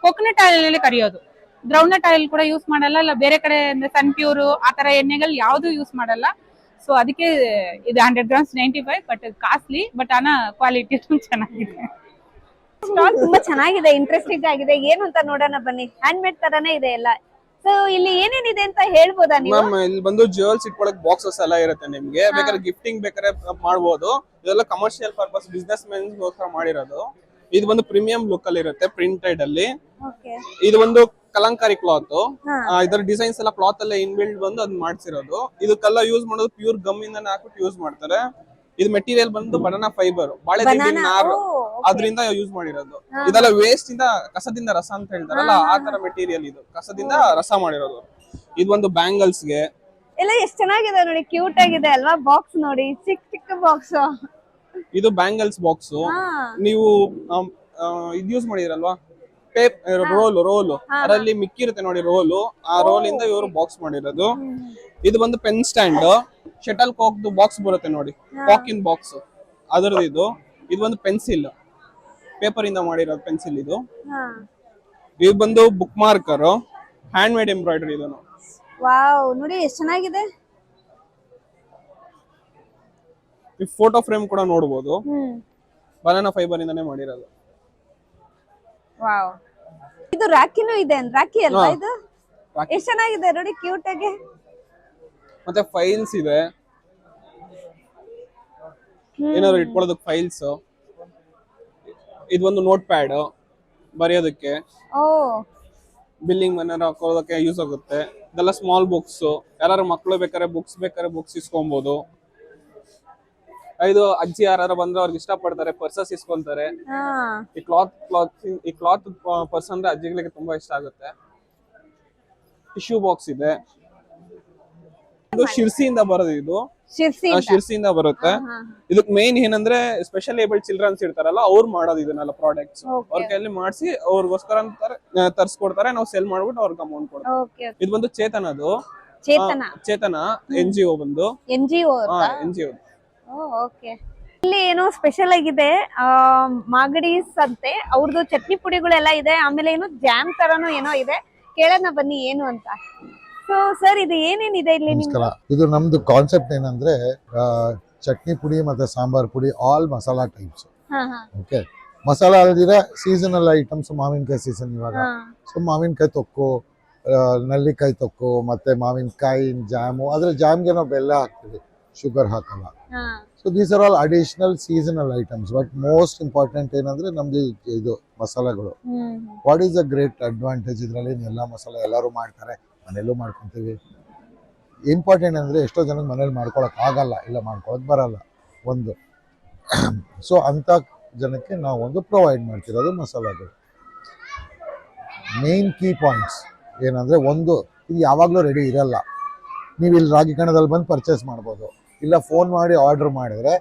ಕೋಕೋನಟ್ ಆಯಿಲ್ ಕರಿಯೋದು. ಗ್ರೌಂಡ್ನಟ್ ಆಯಿಲ್ ಕೂಡ ಯೂಸ್ ಮಾಡಲ್ಲ, ಇಲ್ಲ ಬೇರೆ ಕಡೆ ಸನ್ ಪ್ಯೂರ್ ಆ ತರ ಎಣ್ಣೆಗಳು ಯಾವ್ದು ಯೂಸ್ ಮಾಡಲ್ಲ. ಸೊ ಅದಕ್ಕೆ ಇದು 100 grams 95, but costly, but quality ಚೆನ್ನಾಗಿದೆ. ಸ್ಟಾಲ್ ತುಂಬಾ ಚೆನ್ನಾಗಿದೆ, ಇಂಟ್ರೆಸ್ಟಿಂಗ್ ಆಗಿದೆ. ಏನು ಅಂತ ನೋಡೋಣ ಬನ್ನಿ. ಹ್ಯಾಂಡ್ ಮೇಡ್ ತರಾನೇ ಇದೆ ಎಲ್ಲ. ಸೊ ಇಲ್ಲಿ ಏನೇನಿದೆ ಅಂತ ಹೇಳ್ಬೋದಾ ನೀವು? ಮ್ಯಾಮ್ ಇಲ್ಲಿ ಬಂದು ಜ್ಯುವೆಲ್ಸ್ ಇಟ್ಕೊಳಕ್ ಬಾಕ್ಸಸ್ ಎಲ್ಲ ಇರುತ್ತೆ ನಿಮ್ಗೆ. ಬೇಕಾದ್ರೆ ಗಿಫ್ಟಿಂಗ್ ಬೇಕಾದ್ರೆ ಮಾಡ್ಬೋದು. ಇದೆಲ್ಲ ಕಮರ್ಷಿಯಲ್ ಪರ್ಪಸ್ ಬಿಸ್ನೆಸ್ ಮೆನ್ಸ್ ಗೋಸ್ಕರ ಮಾಡಿರೋದು. ಇದು ಒಂದು ಪ್ರೀಮಿಯಂ ಲುಕ್ ಅಲ್ಲಿ ಇರುತ್ತೆ, ಪ್ರಿಂಟೆಡ್ ಅಲ್ಲಿ. ಇದು ಒಂದು ಕಲಂಕಾರಿ ಕ್ಲಾತ್. ಇದರ ಡಿಸೈನ್ಸ್ ಎಲ್ಲ ಕ್ಲಾತ್ ಅಲ್ಲೇ ಇನ್ಬಿಲ್ಡ್ ಬಂದು ಅದ್ ಮಾಡ್ಸಿರೋದು. ಇದಕ್ಕೆಲ್ಲ ಯೂಸ್ ಮಾಡೋದು ಪ್ಯೂರ್ ಗಮ್ ಇಂದ ಹಾಕ್ಬಿಟ್ಟು ಯೂಸ್ ಮಾಡ್ತಾರೆ. ಇದು ಮೆಟೀರಿಯಲ್ ಬಂದು ಬನಾನಾ ಫೈಬರ್, ಬಾಳೆ ನಾರು, ಅದ್ರಿಂದ ಯೂಸ್ ಮಾಡಿರೋದು. ಇದೆಲ್ಲ ವೇಸ್ಟ್ ಇಂದ, ಕಸದಿಂದ ರಸ ಅಂತ ಹೇಳ್ತಾರಲ್ಲ, ಆ ತರ ಮೆಟೀರಿಯಲ್ ಇದು, ಕಸದಿಂದ ರಸ ಮಾಡಿರೋದು. ಇದು ಒಂದು ಬ್ಯಾಂಗಲ್ಸ್ ಗೆ ಎಲ್ಲ ಎಷ್ಟು ಚೆನ್ನಾಗಿದೆ ನೋಡಿ, ಕ್ಯೂಟ್ ಆಗಿದೆ ಅಲ್ವಾ? ಬಾಕ್ಸ್ ನೋಡಿ, ಚಿಕ್ಕ ಚಿಕ್ಕ ಬಾಕ್ಸ್. ಇದು ಬ್ಯಾಂಗಲ್ಸ್ ಬಾಕ್ಸ್. ನೀವು ಇದು ಯೂಸ್ ಮಾಡಿರಲ್ವಾ, ರೋಲ್, ಅದರಲ್ಲಿ ಮಿಕ್ಕಿರುತ್ತೆ ನೋಡಿ ರೋಲು, ಆ ರೋಲ್ ಇಂದ ಇವರು ಬಾಕ್ಸ್ ಮಾಡಿರೋದು. ಇದು ಬಂದು pen stand, shuttlecock box ಬರುತ್ತೆ ನೋಡಿ, ಕಾಕ್ ಇನ್ ಬಾಕ್ಸ್ ಅದರದ್ದು ಇದು. ಇದು ಒಂದು ಪೆನ್ಸಿಲ್, ಪೇಪರ್ ಇಂದ ಮಾಡಿರೋದು ಪೆನ್ಸಿಲ್ ಇದು. ಇದು ಬಂದು book marker, hand made embroidery. ಇದನ್ನು ವಾವ್, ನೋಡಿ ಎಷ್ಟು ಚೆನ್ನಾಗಿದೆ. ಈ ಫೋಟೋ ಫ್ರೇಮ್ ಕೂಡ ನೋಡಬಹುದು, ಬನಾನಾ ಫೈಬರ್ ಇಂದಾನೆ ಮಾಡಿರೋದು. ವಾವ್, ಇದು ರಾಖಿನೂ ಇದೆ, ರಾಖಿ ಅಲ್ವಾ ಇದು? ಎಷ್ಟು ಚೆನ್ನಾಗಿದೆ ನೋಡಿ, ಕ್ಯೂಟ್ ಆಗಿ. ಮತ್ತೆ ಫೈಲ್ಸ್ ಇದೆ, ಏನಾದ್ರು ಇಟ್ಕೊಳ್ಳೋದಕ್ಕೆ ಫೈಲ್ಸ್. ಇದೊಂದು ನೋಟ್ ಪ್ಯಾಡ್ ಬರೆಯೋದಕ್ಕೆ, ಬಿಲ್ಲಿಂಗ್ ಮನೆ ಹಾಕೋದಕ್ಕೆ ಯೂಸ್ ಆಗುತ್ತೆ. ಇದೆಲ್ಲ ಸ್ಮಾಲ್ ಬುಕ್ಸ್, ಯಾರು ಮಕ್ಕಳು ಬೇಕಾದ್ರೆ ಬುಕ್ಸ್ ಇಸ್ಕೊಬಹುದು. ಇದು ಅಜ್ಜಿ ಯಾರು ಬಂದ್ರೆ ಅವ್ರಿಗೆ ಇಷ್ಟ ಪಡ್ತಾರೆ, ಪರ್ಸಸ್ ಇಸ್ಕೊಂತಾರೆ. ಈ ಕ್ಲಾತ್ ಪರ್ಸ್ ಅಂದ್ರೆ ಅಜ್ಜಿಗಳಿಗೆ ತುಂಬಾ ಇಷ್ಟ ಆಗುತ್ತೆ. ಟಿಶ್ಯೂ ಬಾಕ್ಸ್ ಇದೆ, ಇದು ಶಿರ್ಸಿಯಿಂದ ಬರೋದು. ಇದು ಶಿರ್ಸಿಯಿಂದ ಬರುತ್ತೆ. ಇದಕ್ ಮೇನ್ ಏನಂದ್ರೆ ಸ್ಪೆಷಲ್ ಏಬಲ್ ಚಿಲ್ಡ್ರನ್ಸ್ ಇರ್ತಾರಲ್ಲ, ಅವ್ರು ಮಾಡೋದು ಇದನ್ನೆಲ್ಲ ಪ್ರಾಡಕ್ಟ್ಸ್. ಅವ್ರ ಕೈಯಲ್ಲಿ ಮಾಡಿಸಿ ಅವ್ರಿಗೋಸ್ಕರ ತರ್ಸ್ಕೊಡ್ತಾರೆ, ನಾವು ಸೆಲ್ ಮಾಡ್ಬಿಟ್ಟು ಅವ್ರಿಗೆ ಅಮೌಂಟ್ ಕೊಡ್ತೀವಿ. ಇದು ಬಂದು ಚೇತನದು, ಚೇತನ NGO ಬಂದು NGO. ಇಲ್ಲಿ ಏನೋ ಸ್ಪೆಷಲ್ ಆಗಿದೆ, ಮಾಗಡಿ ಸಂತೆ ಅವ್ರದ್ದು ಚಟ್ನಿ ಪುಡಿಗಳೆಲ್ಲ ಇದೆ. ಆಮೇಲೆ ಏನೋ ಜಾಮ್ ತರನು ಏನೋ ಇದೆ, ಕೇಳೋಣ ಬನ್ನಿ ಏನು ಅಂತ. ಸೊ ಸರ್, ಇದು ಏನೇನಿದೆ ಇಲ್ಲಿ? ಇದು ನಮ್ದು ಕಾನ್ಸೆಪ್ಟ್ ಏನಂದ್ರೆ ಚಟ್ನಿ ಪುಡಿ ಮತ್ತೆ ಸಾಂಬಾರ್ ಪುಡಿ, all masala types. Okay, masala ಅಲ್ದಿರ ಸೀಸನಲ್ ಐಟಮ್ಸ್. ಮಾವಿನಕಾಯಿ ಸೀಸನ್ ಇವಾಗ, ಸೊ ಮಾವಿನಕಾಯಿ ತೊಕ್ಕು, ನಲ್ಲಿಕಾಯಿ ತೊಕ್ಕು, ಮತ್ತೆ ಮಾವಿನಕಾಯಿ ಜಾಮು. ಅದ್ರ ಜಾಮ್ಗೆ ನಾವು ಬೆಲ್ಲ ಹಾಕ್ತೀವಿ, ಶುಗರ್ ಹಾಕಲ್ಲ. So these are all additional seasonal items. But most important ಏನಂದ್ರೆ ನಮ್ದು ಇದು ಮಸಾಲೆಗಳು. What is a great advantage ಇದರಲ್ಲಿ? ಎಲ್ಲ ಮಸಾಲೆ ಎಲ್ಲರೂ ಮಾಡ್ತಾರೆ, ಮನೆಯಲ್ಲೂ ಮಾಡ್ಕೊತೀವಿ. ಇಂಪಾರ್ಟೆಂಟ್ ಅಂದರೆ ಎಷ್ಟೋ ಜನಕ್ಕೆ ಮನೇಲಿ ಮಾಡ್ಕೊಳಕ್ ಆಗಲ್ಲ, ಇಲ್ಲ ಮಾಡ್ಕೊಳಕ್ ಬರಲ್ಲ ಒಂದು. ಸೊ ಅಂಥ ಜನಕ್ಕೆ ನಾವು ಒಂದು ಪ್ರೊವೈಡ್ ಮಾಡ್ತಿರೋದು ಮಸಾಲೆಗಳು. ಮೇನ್ ಕೀ ಪಾಯಿಂಟ್ಸ್ ಏನಂದರೆ, ಒಂದು, ಇದು ಯಾವಾಗಲೂ ರೆಡಿ ಇರಲ್ಲ. ನೀವು ಇಲ್ಲಿ ರಾಗಿ ಕಣದಲ್ಲಿ ಬಂದು ಪರ್ಚೇಸ್ ಮಾಡ್ಬೋದು, ಇಲ್ಲ ಫೋನ್ ಮಾಡಿ ಆರ್ಡರ್ ಮಾಡಿದ್ರೆ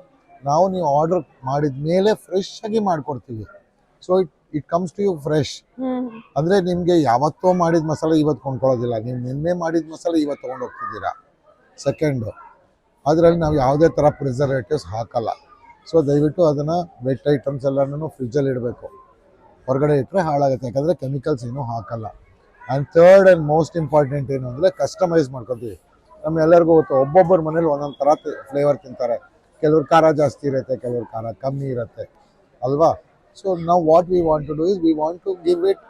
ನೀವು ಆರ್ಡರ್ ಮಾಡಿದ ಮೇಲೆ ಫ್ರೆಶ್ ಆಗಿ ಮಾಡ್ಕೊಡ್ತೀವಿ. So it comes to you fresh. ಅಂದ್ರೆ ನಿಮ್ಗೆ ಯಾವತ್ತೋ ಮಾಡಿದ ಮಸಾಲೆ ಇವತ್ತು ಕೊಂಡ್ಕೊಳ್ಳೋದಿಲ್ಲ, ನೀವು ನಿನ್ನೆ ಮಾಡಿದ ಮಸಾಲೆ ಇವತ್ತು ತಗೊಂಡು ಹೋಗ್ತಿದ್ದೀರಾ. ಸೆಕೆಂಡು, ಅದರಲ್ಲಿ ನಾವು ಯಾವುದೇ ಥರ ಪ್ರಿಸರ್ವೇಟಿವ್ಸ್ ಹಾಕಲ್ಲ. ಸೊ ದಯವಿಟ್ಟು ಅದನ್ನು ವೆಟ್ ಐಟಮ್ಸ್ ಎಲ್ಲನೂ ಫ್ರಿಜ್ಜಲ್ಲಿ ಇಡಬೇಕು, ಹೊರಗಡೆ ಇಟ್ಟರೆ ಹಾಳಾಗುತ್ತೆ, ಯಾಕಂದರೆ ಕೆಮಿಕಲ್ಸ್ ಏನೂ ಹಾಕಲ್ಲ. And third and most important ಏನು ಅಂದರೆ ಕಸ್ಟಮೈಸ್ ಮಾಡ್ಕೊತೀವಿ. ನಮ್ಗೆಲ್ಲರಿಗೂ ಗೊತ್ತು, ಒಬ್ಬೊಬ್ಬರ ಮನೇಲಿ ಒಂದೊಂದು ಥರ ಫ್ಲೇವರ್ ತಿಂತಾರೆ. ಕೆಲವ್ರು ಖಾರ ಜಾಸ್ತಿ ಇರುತ್ತೆ, ಕೆಲವ್ರು ಖಾರ ಕಮ್ಮಿ ಇರುತ್ತೆ ಅಲ್ವಾ. ಸೊ ನಾವು what we want to do is we want to give it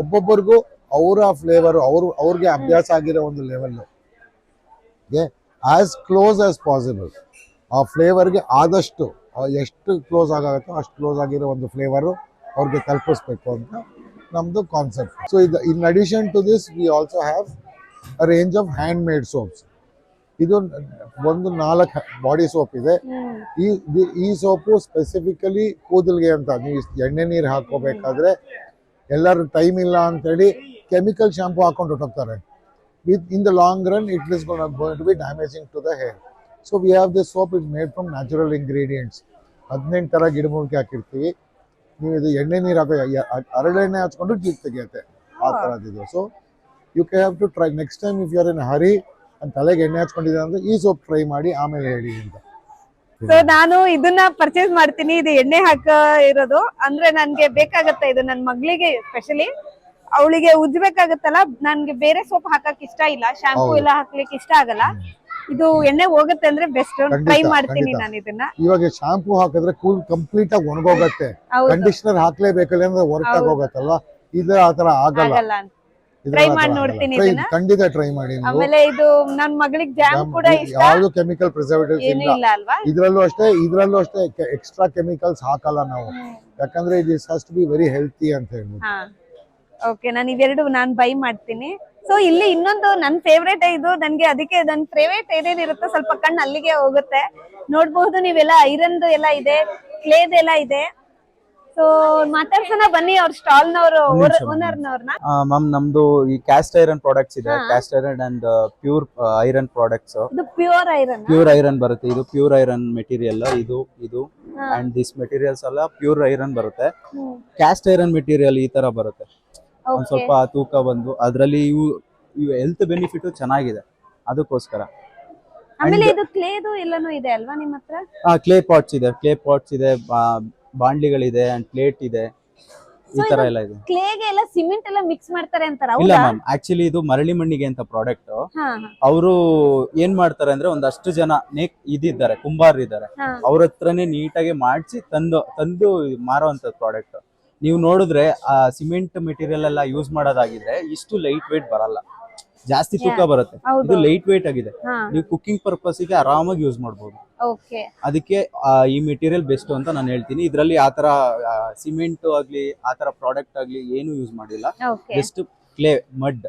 ಒಬ್ಬೊಬ್ಬರಿಗೂ ಅವರ ಫ್ಲೇವರು ಅವ್ರಿಗೆ ಅಭ್ಯಾಸ ಆಗಿರೋ ಒಂದು level as close as possible ಆ ಫ್ಲೇವರ್ಗೆ ಆದಷ್ಟು ಎಷ್ಟು ಕ್ಲೋಸ್ ಆಗುತ್ತೋ ಅಷ್ಟು ಕ್ಲೋಸ್ ಆಗಿರೋ ಒಂದು ಫ್ಲೇವರು ಅವ್ರಿಗೆ ತಲುಪಿಸ್ಬೇಕು ಅಂತ ನಮ್ಮದು ಕಾನ್ಸೆಪ್ಟ್. ಸೊ ಇದು in addition to this we also have a range of handmade soaps. ಇದು ಒಂದು 4 ಬಾಡಿ ಸೋಪ್ ಇದೆ. ಈ ಸೋಪು ಸ್ಪೆಸಿಫಿಕಲಿ ಕೂದಲಿಗೆ ಅಂತ. ನೀವು ಎಣ್ಣೆ ನೀರು ಹಾಕೋಬೇಕಾದ್ರೆ ಎಲ್ಲರೂ ಟೈಮ್ ಇಲ್ಲ ಅಂತೇಳಿ ಕೆಮಿಕಲ್ ಶಾಂಪೂ ಹಾಕೊಂಡು ಹೊಟ್ಟೋಗ್ತಾರೆ. in the long run it is going to be damaging to the hair. So we have this soap is made from natural ingredients. 18 ತರ ಗಿಡಮೂಲಿಕೆ ಹಾಕಿರ್ತೀವಿ. ನೀವು ಇದು ಎಣ್ಣೆ ನೀರು ಹಾಕೋ ಹರಳೆಣ್ಣೆ ಹಚ್ಕೊಂಡು ಜೀಪ್ ತೆಗೆಯುತ್ತೆ ಆ ಥರದ್ದು. So you can have to try next time if you are in hurry ಅಂತ ತಲೆಗೆ ಎಣ್ಣೆ ಹಚ್ಕೊಂಡಿದ್ದೀರ ಅಂದ್ರೆ ಈ ಸೋಪ್ ಟ್ರೈ ಮಾಡಿ ಆಮೇಲೆ ಹೇಳಿ ಅಂತ. ಸೊ ನಾನು ಇದನ್ನ ಪರ್ಚೇಸ್ ಮಾಡ್ತೀನಿ. ಇದು ಎಣ್ಣೆ ಹಾಕ ಇರೋದು ಅಂದ್ರೆ ನನ್ಗೆ ಬೇಕಾಗತ್ತೆ. ಇದು ನನ್ನ ಮಗಳಿಗೆ ಸ್ಪೆಷಲಿ ಅವಳಿಗೆ ಉಜ್ಬೇಕಾಗತ್ತಲ್ಲ, ನನ್ಗೆ ಬೇರೆ ಸೋಪ್ ಹಾಕಕ್ ಇಷ್ಟ ಇಲ್ಲ, ಶಾಂಪೂ ಎಲ್ಲ ಹಾಕ್ಲಿಕ್ಕೆ ಇಷ್ಟ ಆಗಲ್ಲ. ಇದು ಎಣ್ಣೆ ಹೋಗುತ್ತೆ ಅಂದ್ರೆ ಬೆಸ್ಟ್. ಟ್ರೈ ಮಾಡ್ತೀನಿ ನಾನು ಇದನ್ನ. ಇವಾಗ ಶಾಂಪೂ ಹಾಕಿದ್ರೆ ಕೂಲ್ ಕಂಪ್ಲೀಟ್ ಆಗಿ ಒಣಗೋಗತ್ತೆ. ಕಂಡೀಷನರ್ ಹಾಕ್ಲೇಬೇಕಲ್ಲ ಅಂದ್ರೆ ವರ್ಕ್ ಆಗೋಗತ್ತಲ್ವಾ. ಇದು ಆತರ ಆಗಲ್ಲ. ಟ್ರೈ ಮಾಡಿ ನೋಡ್ತೀನಿ ಇದನ್ನ. ಖಂಡಿತ ಟ್ರೈ ಮಾಡಿ. ಆಮೇಲೆ ಇದು ನನ್ ಮಗಳಿಗೆ ಜಾಮ್ ಕೂಡ ಇಷ್ಟ. ಯಾವ್ದು ಕೆಮಿಕಲ್ ಪ್ರಿಸರ್ವೇಟಿವ್ಸ್ ಇಲ್ಲ ಅಲ್ವಾ. ಇದ್ರಲ್ಲೂ ಅಷ್ಟೇ ಎಕ್ಸ್ಟ್ರಾ ಕೆಮಿಕಲ್ಸ್ ಹಾಕಲ್ಲ ನಾವು, ಯಾಕಂದ್ರೆ it has to be very healthy ಅಂತ ಹೇಳ್ಬೋದು. ಓಕೆ, ನಾನು ಇವೆರಡು ನಾನು ಬೈ ಮಾಡ್ತೀನಿ. ಸೊ ಇಲ್ಲಿ ಇನ್ನೊಂದು ನನ್ನ ಫೇವ್ರೇಟ್ ಇದು ನನ್ಗೆ. ಅದಕ್ಕೆ ನನ್ನ ಫೇವ್ರೇಟ್ ಏನೇನಿರುತ್ತೋ ಸ್ವಲ್ಪ ಕಣ್ಣು ಅಲ್ಲಿಗೆ ಹೋಗುತ್ತೆ. ನೋಡ್ಬಹುದು ನೀವೆಲ್ಲ ಐರನ್ ಎಲ್ಲ ಇದೆ, ಕ್ಲೇದ್ ಎಲ್ಲ ಇದೆ. ಸೊ ಮಾತಾಡ್ಸೋಣ ಬನ್ನಿ ಅವ್ರ ಸ್ಟಾಲ್ ನವರು ಓನರ್ನವ್ರನ್ನ. ಮ್ಯಾಮ್ ನಮ್ದು ಈ ಕ್ಯಾಸ್ಟ್ ಐರನ್ ಪ್ರಾಡಕ್ಟ್ಸ್ ಇದೆ. Caste iron and pure iron products. ಇದು ಪ್ಯೂರ್ ಐರನ್. ಪ್ಯೂರ್ ಐರನ್ ಬರುತ್ತೆ. ಇದು ಪ್ಯೂರ್ ಐರನ್ ಮೆಟೀರಿಯಲ್. ಇದು ಅಂಡ್ ದಿಸ್ ಮೆಟೀರಿಯಲ್ಸ್ ಎಲ್ಲ ಪ್ಯೂರ್ ಐರನ್ ಬರುತ್ತೆ. ಕ್ಯಾಸ್ಟ್ ಐರನ್ ಮೆಟೀರಿಯಲ್ ಈ ತರ ಬರುತ್ತೆ. ಒಂದ್ ಸ್ವಲ್ಪ ತೂಕ ಬಂದು ಅದರಲ್ಲಿ ಇವು ಹೆಲ್ತ್ ಬೆನಿಫಿಟ್ ಚೆನ್ನಾಗಿದೆ, ಅದಕ್ಕೋಸ್ಕರ. ಆಮೇಲೆ ಇದು ಕ್ಲೇದು ಎಲ್ಲಾನು ಇದೆ ಅಲ್ವಾ ನಿಮ್ಮ ಹತ್ರ? ಕ್ಲೇ ಪಾಟ್ಸ್ ಇದೆ, ಬಾಂಡ್ಲಿಗಳಿದೆ ಅಂಡ್ ಪ್ಲೇಟ್ ಇದೆ, ಈ ತರ ಎಲ್ಲ ಇದೆ. ಕ್ಲೇಗೆ ಎಲ್ಲ ಸಿಮೆಂಟ್ ಎಲ್ಲ ಮಿಕ್ಸ್ ಮಾಡ್ತಾರೆ ಅಂತಾರ? ಇಲ್ಲ ಮ್ಯಾಮ್, ಆಕ್ಚುಲಿ ಇದು ಮರಳಿ ಮಣ್ಣಿಗೆ ಅಂತ ಪ್ರಾಡಕ್ಟ್. ಅವರು ಏನ್ ಮಾಡ್ತಾರೆ ಅಂದ್ರೆ ಒಂದಷ್ಟು ಜನ ಇದಿದ್ದಾರೆ, ಕುಂಬಾರ ಇದ್ದಾರೆ, ಅವ್ರ ಹತ್ರನೇ ನೀಟಾಗಿ ಮಾಡಿಸಿ ತಂದು ಮಾರುವಂತ ಪ್ರಾಡಕ್ಟ್. ನೀವು ನೋಡಿದ್ರೆ ಆ ಸಿಮೆಂಟ್ ಮೆಟೀರಿಯಲ್ ಎಲ್ಲ ಯೂಸ್ ಮಾಡೋದಾಗಿದ್ರೆ ಇಷ್ಟು ಲೈಟ್ ವೇಟ್ ಬರಲ್ಲ, ಜಾಸ್ತಿ ತೂಕ ಬರುತ್ತೆ. ಇದು ಲೈಟ್ ವೇಟ್ ಆಗಿದೆ. ನೀವು ಕುಕಿಂಗ್ ಪರ್ಪಸ್ ಗೆ ಆರಾಮಾಗಿ ಯೂಸ್ ಮಾಡಬಹುದು. ಅದಕ್ಕೆ ಈ ಮೆಟೀರಿಯಲ್ ಬೆಸ್ಟ್ ಅಂತ ನಾನು ಹೇಳ್ತೀನಿ. ಇದರಲ್ಲಿ ಆತರ ಸಿಮೆಂಟ್ ಆಗ್ಲಿ ಆತರ ಪ್ರಾಡಕ್ಟ್ ಆಗ್ಲಿ ಏನು ಯೂಸ್ ಮಾಡಿಲ್ಲ. ಜಸ್ಟ್ ಕ್ಲೇ, ಮಡ್,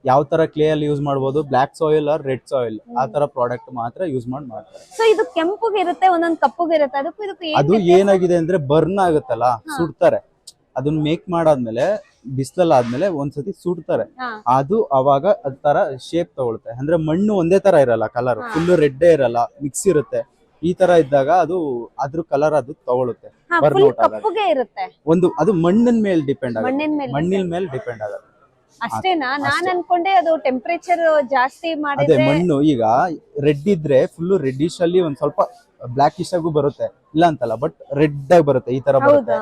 ಯಾವ ತರ ಕ್ಲೇ ಅಲ್ಲಿ ಯೂಸ್ ಮಾಡಬಹುದು, black soil or red soil ಆ ತರ ಪ್ರಾಡಕ್ಟ್ ಮಾತ್ರ ಯೂಸ್ ಮಾಡ್ತಾರೆ. ಸೊ ಇದು ಕೆಂಪುಗೆ ಇರುತ್ತೆ, ಒಂದೊಂದು ಕಪ್ಪುಗೆ ಇರುತ್ತೆ. ಅದು ಏನಾಗಿದೆ ಅಂದ್ರೆ ಬರ್ನ್ ಆಗುತ್ತಲ್ಲ, ಸುಡ್ತಾರೆ. ಅದನ್ನ ಮೇಕ್ ಮಾಡಾದ್ಮೇಲೆ ಬಿಸಿಲಲ್ಲಾದ್ಮೇಲೆ ಒಂದ್ಸತಿ ಸುಡ್ತಾರೆ. ಅದು ಅವಾಗ ಅದ್ ತರ ಶೇಪ್ ತಗೊಳುತ್ತೆ. ಅಂದ್ರೆ ಮಣ್ಣು ಒಂದೇ ತರ ಇರಲ್ಲ, ಕಲರ್ ಫುಲ್ ರೆಡ್ ಇರಲ್ಲ, ಮಿಕ್ಸ್ ಇರುತ್ತೆ. ಈ ತರ ಇದ್ದಾಗ ಅದು ಅದ್ರ ಕಲರ್ ಅದು ತಗೊಳುತ್ತೆ. ಒಂದು ಅದು ಮಣ್ಣಿನ ಮೇಲೆ ಡಿಪೆಂಡ್ ಆಗುತ್ತೆ. ಮಣ್ಣಿನ ಮೇಲೆ ಡಿಪೆಂಡ್ ಆಗುತ್ತೆ ಅಷ್ಟೇನಾ? ನಾನ್ ಅನ್ಕೊಂಡೆ ಅದು ಟೆಂಪರೇಚರ್ ಜಾಸ್ತಿ ಮಾಡಿದ್ರೆ. ಅದೇ ಮಣ್ಣು ಈಗ ರೆಡ್ ಇದ್ರೆ ಫುಲ್ ರೆಡ್ಡಿಶ್ ಅಲ್ಲಿ ಒಂದ್ ಸ್ವಲ್ಪ ಬ್ಲಾಕಿಶ್ ಆಗು ಬರುತ್ತೆ, ಇಲ್ಲ ಅಂತಲ್ಲ, ಬಟ್ ರೆಡ್ ಆಗಿ ಬರುತ್ತೆ, ಈ ತರ ಬರುತ್ತೆ.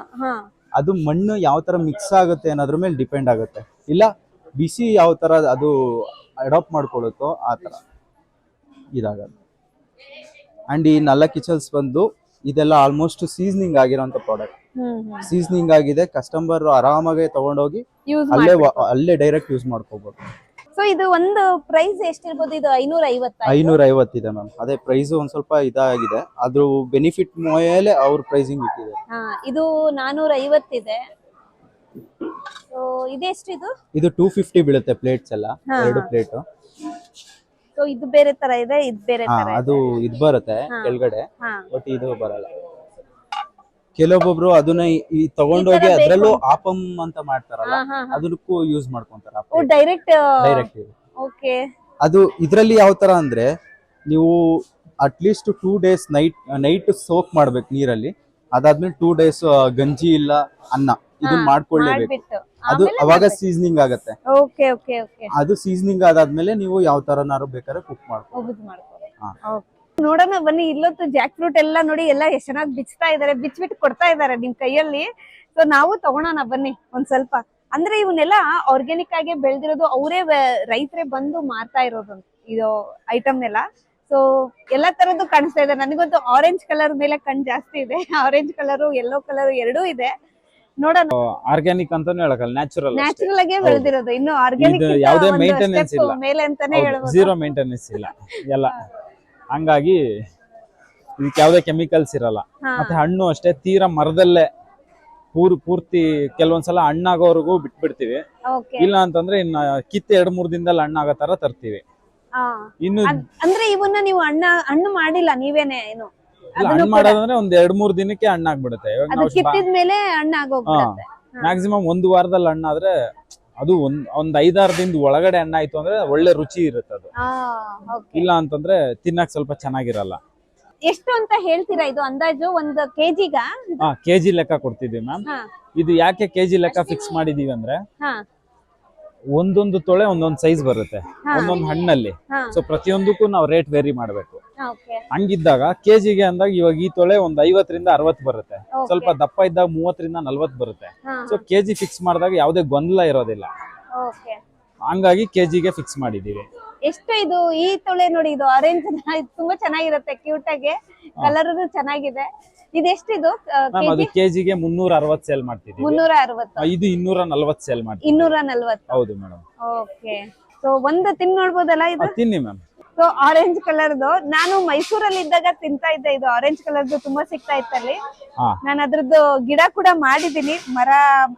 ಅದು ಮಣ್ಣು ಯಾವ ತರ ಮಿಕ್ಸ್ ಆಗುತ್ತೆ ಅನ್ನೋದ್ರ ಮೇಲೆ ಡಿಪೆಂಡ್ ಆಗುತ್ತೆ. ಇಲ್ಲ ಬಿಸಿ ಯಾವ ತರ ಅದು ಅಡಾಪ್ಟ್ ಮಾಡ್ಕೊಳ್ಳುತ್ತೋ ಆ ತರ ಇದಾಗತ್ತೆ. ಅಂಡ್ ಈ 4 ಕಿಚನ್ಸ್ ಬಂದು ಇದೆಲ್ಲ ಆಲ್ಮೋಸ್ಟ್ ಸೀಸನಿಂಗ್ ಆಗಿರೋಂಥ ಪ್ರಾಡಕ್ಟ್. ಸೀಸನಿಂಗ್ ಆಗಿದೆ, ಕಸ್ಟಮರ್ ಆರಾಮಾಗಿ ತಗೊಂಡೋಗಿ ಅಲ್ಲೇ ಡೈರೆಕ್ಟ್ ಯೂಸ್ ಮಾಡ್ಕೋಬಹುದು. ಸೊ ಇದು ಒಂದು ಪ್ರೈಸ್ ಎಷ್ಟಿರ್ಬೋದು? ಇದು 550 ಇದೆ ಮ್ಯಾಮ್. ಅದೇ ಪ್ರೈಸ್ ಒಂದ್ ಸ್ವಲ್ಪ ಇದಾಗಿದೆ, ಅದ್ರ ಬೆನಿಫಿಟ್ ಮೇಲೆ ಅವ್ರ ಪ್ರೈಸಿಂಗ್ ಇಟ್ಟಿದೆ. ಇದು 450 ಇದೆ. ಸೊ ಇದೆಷ್ಟಿದು? ಇದು 250 ಬೀಳುತ್ತೆ ಪ್ಲೇಟ್ಸ್ ಎಲ್ಲ, 2 ಪ್ಲೇಟ್. ಸೊ ಇದು ಬೇರೆ ತರ ಇದೆ, ಇದು ಬೇರೆ ತರ ಇದೆ. ಅದು ಇದು ಬರುತ್ತೆ ಕೆಳಗಡೆ, ಬಟ್ ಇದು ಬರಲ್ಲ. ಕೆಲವೊಬ್ಬೊಬ್ರು ಅದನ್ನ ತಗೊಂಡೋಗಿ ಅದ್ರಲ್ಲೂ ಆಪಂ ಅಂತ ಮಾಡ್ತಾರಲ್ಲ, ಅದಕ್ಕೂ ಯೂಸ್ ಮಾಡ್ಕೊಂತಾರ ಡೈರೆಕ್ಟ್. ಓಕೆ. ಅದು ಇದ್ರಲ್ಲಿ ಯಾವ ತರ ಅಂದ್ರೆ ನೀವು ಅಟ್ಲೀಸ್ಟ್ 2 days ನೈಟ್ ಸೋಕ್ ಮಾಡ್ಬೇಕು ನೀರಲ್ಲಿ. ಅದಾದ್ಮೇಲೆ 2 days ಗಂಜಿ ಇಲ್ಲ ಅನ್ನ ಇದನ್ನ ಮಾಡ್ಕೊಳ್ಳೇಬೇಕು. ಅದು ಅವಾಗ ಸೀಸನಿಂಗ್ ಆಗತ್ತೆ. ಅದು ಸೀಸನಿಂಗ್ ಆದಾದ್ಮೇಲೆ ನೀವು ಯಾವ ತರನಾರು ಬೇಕಾದ್ರೆ ಕುಕ್ ಮಾಡ್ಕೊಳ್ಳಿ. ನೋಡೋಣ ಬನ್ನಿ. ಇಲ್ಲೊತ್ತು ಜಾಕ್ ಫ್ರೂಟ್ ಎಲ್ಲ ನೋಡಿ, ಎಲ್ಲ ಎಷ್ಟು ಚೆನ್ನಾಗಿ ಬಿಚ್ತಾ ಇದಾರೆ, ಬಿಚ್ಬಿಟ್ಟು ಕೊಡ್ತಾ ಇದಾರೆ ನಿಮ್ ಕೈಯಲ್ಲಿ. ಸೊ ನಾವು ತಗೊಳೋಣ ಬನ್ನಿ ಒಂದ್ ಸ್ವಲ್ಪ. ಅಂದ್ರೆ ಇವನ್ನೆಲ್ಲ ಆರ್ಗ್ಯಾನಿಕ್ ಆಗಿ ಬೆಳೆದಿರೋದು ಅವರೇ ರೈತರೇ ಬಂದು ಮಾರ್ತಾ ಇರೋದು ಇದು ಐಟಮ್ನೆಲ್ಲ. ಸೊ ಎಲ್ಲಾ ತರದ್ದು ಕಾಣಿಸ್ತಾ ಇದೆ. ನನಗಂತೂ ಆರೆಂಜ್ ಕಲರ್ ಮೇಲೆ ಕಣ್ ಜಾಸ್ತಿ ಇದೆ. ಆರೆಂಜ್ ಕಲರ್, ಯೆಲ್ಲೋ ಕಲರ್ ಎರಡೂ ಇದೆ. ನೋಡೋಣ. ಆರ್ಗ್ಯಾನಿಕ್ ಅಂತಾನು ಹೇಳಕಲ್ಲ, ನ್ಯಾಚುರಲ್ ನ್ಯಾಚುರಲ್ ಆಗೇ ಬೆಳೆದಿರೋದು. ಇನ್ನು ಆರ್ಗ್ಯಾನಿಕ್ ಯಾವುದೇ ಮೇಂಟೆನೆನ್ಸ್ ಇಲ್ಲ, ಮೇಲೆ ಅಂತಾನೆ ಹೇಳ್ಬೋದು. ಝೀರೋ ಮೇಂಟೆನೆನ್ಸ್ ಇಲ್ಲ ಎಲ್ಲ. ಹಂಗಾಗಿ ಇದಕ್ಕೆ ಯಾವುದೇ ಕೆಮಿಕಲ್ಸ್ ಇರಲ್ಲ. ಮತ್ತೆ ಹಣ್ಣು ಅಷ್ಟೇ ತೀರಾ ಮರದಲ್ಲೇ ಪೂರ್ತಿ ಕೆಲವೊಂದ್ಸಲ ಹಣ್ಣಾಗೋವರೆಗೂ ಬಿಟ್ಬಿಡ್ತೀವಿ. ಇಲ್ಲ ಅಂತಂದ್ರೆ ಇನ್ನ ಕಿತ್ತು 2-3 ದಿನದಲ್ಲಿ ಹಣ್ಣಾಗೋ ತರ ತರ್ತೀವಿ. ಇನ್ನು ಅಂದ್ರೆ ಇವನ್ನ ನೀವು ಹಣ್ಣು ಮಾಡಿಲ್ಲ ನೀವೇನೆ? ಏನು ಹಣ್ಣು ಮಾಡೋದಂದ್ರೆ ಒಂದ್ 2-3 ದಿನಕ್ಕೆ ಹಣ್ಣಾಗ್ಬಿಡುತ್ತೆ. ಇವಾಗ ನಾವು ಕಿತ್ತಿದ್ಮೇಲೆ ಹಣ್ಣಾಗೋಗ್ಬಿಡುತ್ತೆ. ಮ್ಯಾಕ್ಸಿಮಮ್ 1 ವಾರದಲ್ಲಿ ಹಣ್ಣಾದ್ರೆ ಅದು ಒಂದ್ 5-6 ದಿನದ ಒಳಗಡೆ ಹಣ್ಣಾಯ್ತು ಅಂದ್ರೆ ಒಳ್ಳೆ ರುಚಿ ಇರುತ್ತೆ ಅದು. ಇಲ್ಲ ಅಂತಂದ್ರೆ ತಿನ್ನಕ್ ಸ್ವಲ್ಪ ಚೆನ್ನಾಗಿರಲ್ಲ. ಎಷ್ಟು ಅಂತ ಹೇಳ್ತೀರಾ ಇದು ಅಂದಾಜು ಒಂದು ಕೆಜಿಗ? ಕೆಜಿ ಲೆಕ್ಕ ಕೊಡ್ತಿದ್ವಿ ಮ್ಯಾಮ್. ಇದು ಯಾಕೆ ಕೆಜಿ ಲೆಕ್ಕ ಫಿಕ್ಸ್ ಮಾಡಿದೀವಿ ಅಂದ್ರೆ ಒಂದೊಂದು ತೊಳೆ ಒಂದೊಂದು ಸೈಜ್ ಬರುತ್ತೆ ಒಂದೊಂದು ಹಣ್ಣಲ್ಲಿ. ಸೊ ಪ್ರತಿಯೊಂದಕ್ಕೂ ನಾವು ರೇಟ್ ವೇರಿ ಮಾಡ್ಬೇಕು. ಹಂಗಿದ್ದಾಗ ಕೆಜಿಗೆ ಅಂದಾಗ ಇವಾಗ ಈ ತೊಳೆ ಒಂದ್ 50ರಿಂದ 60 ಬರುತ್ತೆ. ಸ್ವಲ್ಪ ದಪ್ಪ ಇದ್ದಾಗ 30ರಿಂದ 40 ಬರುತ್ತೆ. ಸೊ ಕೆಜಿ ಫಿಕ್ಸ್ ಮಾಡಿದಾಗ ಯಾವುದೇ ಗೊಂದಲ ಇರೋದಿಲ್ಲ. ಹಂಗಾಗಿ ಕೆಜಿಗೆ ಫಿಕ್ಸ್ ಮಾಡಿದೀವಿ. ಎಷ್ಟು ಇದು ಈ ತೊಳೆ ನೋಡಿ, ಇದು ಆರೆಂಜ್ ತುಂಬಾ ಚೆನ್ನಾಗಿರುತ್ತೆ, ಕ್ಯೂಟ್ ಆಗಿ ಕಲರ್ ಚೆನ್ನಾಗಿದೆ. ಇದೆಷ್ಟಿದು? ಅದು ಕೆಜಿಗೆ 360 ಸೇಲ್ ಮಾಡ್ತಿದ್ದೀವಿ. 360. ಇದು 240 ಸೇಲ್ ಮಾಡ್ತೀವಿ. 240. ಹೌದು ಮೇಡಮ್. ಓಕೆ. ಸೊ ಒಂದು ತಿನ್ ನೋಡ್ಬೋದಲ್ಲ ಇದು? ತಿನ್ನಿ ಮ್ಯಾಮ್. ಸೊ ಆರೆಂಜ್ ಕಲರ್ದು ನಾನು ಮೈಸೂರಲ್ಲಿ ಇದ್ದಾಗ ತಿಂತಾ ಇದ್ದೆ. ಇದು ಆರೆಂಜ್ ಕಲರ್ದು ತುಂಬಾ ಸಿಗ್ತಾ ಇತ್ತಲ್ಲಿ. ನಾನು ಅದ್ರದ್ದು ಗಿಡ ಕೂಡ ಮಾಡಿದೀನಿ. ಮರ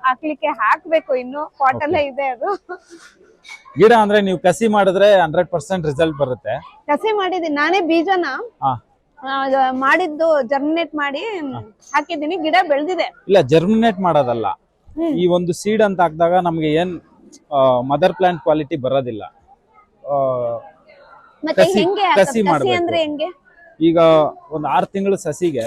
ಹಾಕ್ಲಿಕ್ಕೆ ಹಾಕ್ಬೇಕು, ಇನ್ನು ಪಾಟ್ ಅಲ್ಲೇ ಇದೆ ಅದು. ಗಿಡ ಅಂದ್ರೆ ನೀವು ಕಸಿ ಮಾಡಿದ್ರೆ 100% ರಿಸಲ್ಟ್ ಬರುತ್ತೆ. ಕಸಿ ಮಾಡಿದೀನಿ ನಾನೇ, ಬೀಜನ ಮಾಡಿದ್ದು ಜರ್ಮಿನೇಟ್ ಮಾಡಿ ಹಾಕಿದೀನಿ, ಗಿಡ ಬೆಳೆದಿದೆ. ಇಲ್ಲ, ಜರ್ಮಿನೇಟ್ ಮಾಡೋದಲ್ಲ. ಈ ಒಂದು ಸೀಡ್ ಅಂತ ಹಾಕಿದಾಗ ನಮ್ಗೆ ಏನ್ ಮದರ್ ಪ್ಲಾಂಟ್ ಕ್ವಾಲಿಟಿ ಬರೋದಿಲ್ಲ. ಮತ್ತೆ ಹೆಂಗೆ ಕಸಿ ಕಸಿ ಅಂದ್ರೆ ಹೆಂಗೆ? ಈಗ ಒಂದು 6 ತಿಂಗಳು ಸಸಿಗೆ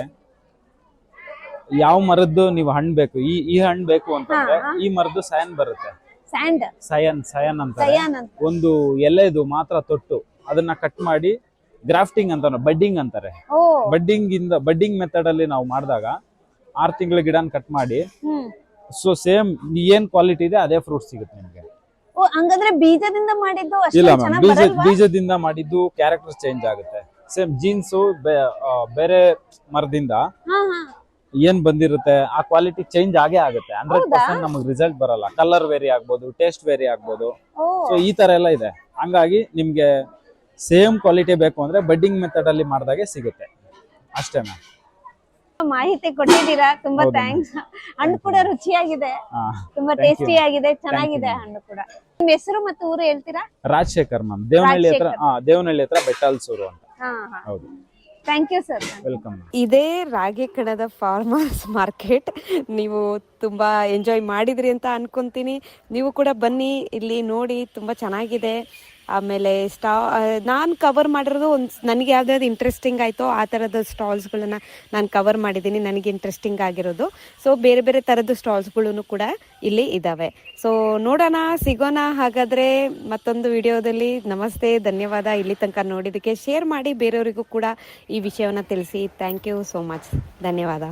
ಯಾವ ಮರದ್ದು ನೀವು ಹಣ್ಣು ಬೇಕು, ಈ ಹಣ್ಣು ಬೇಕು ಅಂತಂದ್ರೆ ಈ ಮರದ್ದು ಸಯನ್ ಬರುತ್ತೆ. ಸಯನ್ ಅಂತ ಒಂದು ಎಲೆದು ಮಾತ್ರ ತೊಟ್ಟು ಅದನ್ನ ಕಟ್ ಮಾಡಿ ಗ್ರಾಫ್ಟಿಂಗ್ ಅಂತ, ಬಡ್ಡಿಂಗ್ ಅಂತಾರೆ. ಬಡ್ಡಿಂಗ್ ಮೆಥಡ್ ಅಲ್ಲಿ ನಾವು ಮಾಡಿದಾಗ 6 ತಿಂಗಳ ಗಿಡನ ಕಟ್ ಮಾಡಿ, ಸೊ ಸೇಮ್ ಏನ್ ಕ್ವಾಲಿಟಿ ಇದೆ ಅದೇ ಫ್ರೂಟ್ ಸಿಗುತ್ತೆ ನಿಮ್ಗೆ. ಹಂಗಂದ್ರೆ ಬೀಜದಿಂದ ಮಾಡಿದ್ದು ಇಲ್ಲ ಮ್ಯಾಮ್, ಬೀಜದಿಂದ ಮಾಡಿದ್ದು ಕ್ಯಾರೆಕ್ಟರ್ ಚೇಂಜ್ ಆಗುತ್ತೆ. ಸೇಮ್ ಜೀನ್ಸ್ ಬೇರೆ ಮರದಿಂದ ಏನ್ ಬಂದಿರುತ್ತೆ ಆ ಕ್ವಾಲಿಟಿ ಚೇಂಜ್ ಆಗೇ ಆಗುತ್ತೆ. 100% ನಮಗೆ ರಿಸಲ್ಟ್ ಬರಲ್ಲ. ಕಲರ್ ವೇರಿ ಆಗ್ಬೋದು, ಟೇಸ್ಟ್ ವೇರಿ ಆಗ್ಬೋದು. ಸೊ ಈ ತರ ಎಲ್ಲ ಇದೆ. ಹಂಗಾಗಿ ನಿಮ್ಗೆ ಸೇಮ್ ಕ್ವಾಲಿಟಿ ಬೇಕು ಅಂದ್ರೆ ಬಡ್ಡಿಂಗ್ ಮೆಥಡ್ ಅಲ್ಲಿ ಮಾಡಿದಾಗೆ ಸಿಗುತ್ತೆ ಅಷ್ಟೇ ಮ್ಯಾಮ್. ಮಾಹಿತಿ ಕೊಟ್ಟಿದ್ದೀರಾ, ತುಂಬಾ ಥ್ಯಾಂಕ್ಸ್. ಹಣ್ಣು ಕೂಡ ರುಚಿಯಾಗಿದೆ, ತುಂಬಾ ಟೇಸ್ಟಿ ಆಗಿದೆ, ಚೆನ್ನಾಗಿದೆ ಹಣ್ಣು ಕೂಡ. ನಿಮ್ಮ ಹೆಸರು ಮತ್ತು ಊರು ಹೇಳ್ತೀರಾ? ರಾಜಶೇಖರ್ ಮ್ಯಾಮ್, ದೇವನಹಳ್ಳಿ ಹತ್ರ ಬೆಟ್ಟಲ್ಸೂರು ಅಂತ. ಹೌದು. Thank you sir. ವೆಲ್ಕಮ್. ಇದೇ ರಾಗಿ ಕಣದ ಫಾರ್ಮರ್ಸ್ ಮಾರ್ಕೆಟ್. ನೀವು ತುಂಬಾ ಎಂಜಾಯ್ ಮಾಡಿದ್ರಿ ಅಂತ ಅನ್ಕೊಂತೀನಿ. ನೀವು ಕೂಡ ಬನ್ನಿ, ಇಲ್ಲಿ ನೋಡಿ, ತುಂಬಾ ಚೆನ್ನಾಗಿದೆ. ಆಮೇಲೆ ನಾನು ಕವರ್ ಮಾಡಿರೋದು ನನಗೆ ಯಾವ್ದಾದ್ರು ಇಂಟ್ರೆಸ್ಟಿಂಗ್ ಆಯಿತೋ ಆ ಥರದ ಸ್ಟಾಲ್ಸ್ಗಳನ್ನ ನಾನು ಕವರ್ ಮಾಡಿದ್ದೀನಿ, ನನಗೆ ಇಂಟ್ರೆಸ್ಟಿಂಗ್ ಆಗಿರೋದು. ಸೊ ಬೇರೆ ಬೇರೆ ಥರದ್ದು ಸ್ಟಾಲ್ಸ್ಗಳು ಕೂಡ ಇಲ್ಲಿ ಇದ್ದಾವೆ. ಸೊ ನೋಡೋಣ, ಸಿಗೋಣ ಹಾಗಾದರೆ ಮತ್ತೊಂದು ವಿಡಿಯೋದಲ್ಲಿ. ನಮಸ್ತೆ, ಧನ್ಯವಾದ. ಇಲ್ಲಿ ತನಕ ನೋಡಿದ್ದಕ್ಕೆ ಶೇರ್ ಮಾಡಿ, ಬೇರೆಯವರಿಗೂ ಕೂಡ ಈ ವಿಷಯವನ್ನು ತಿಳಿಸಿ. Thank you so much. ಧನ್ಯವಾದ.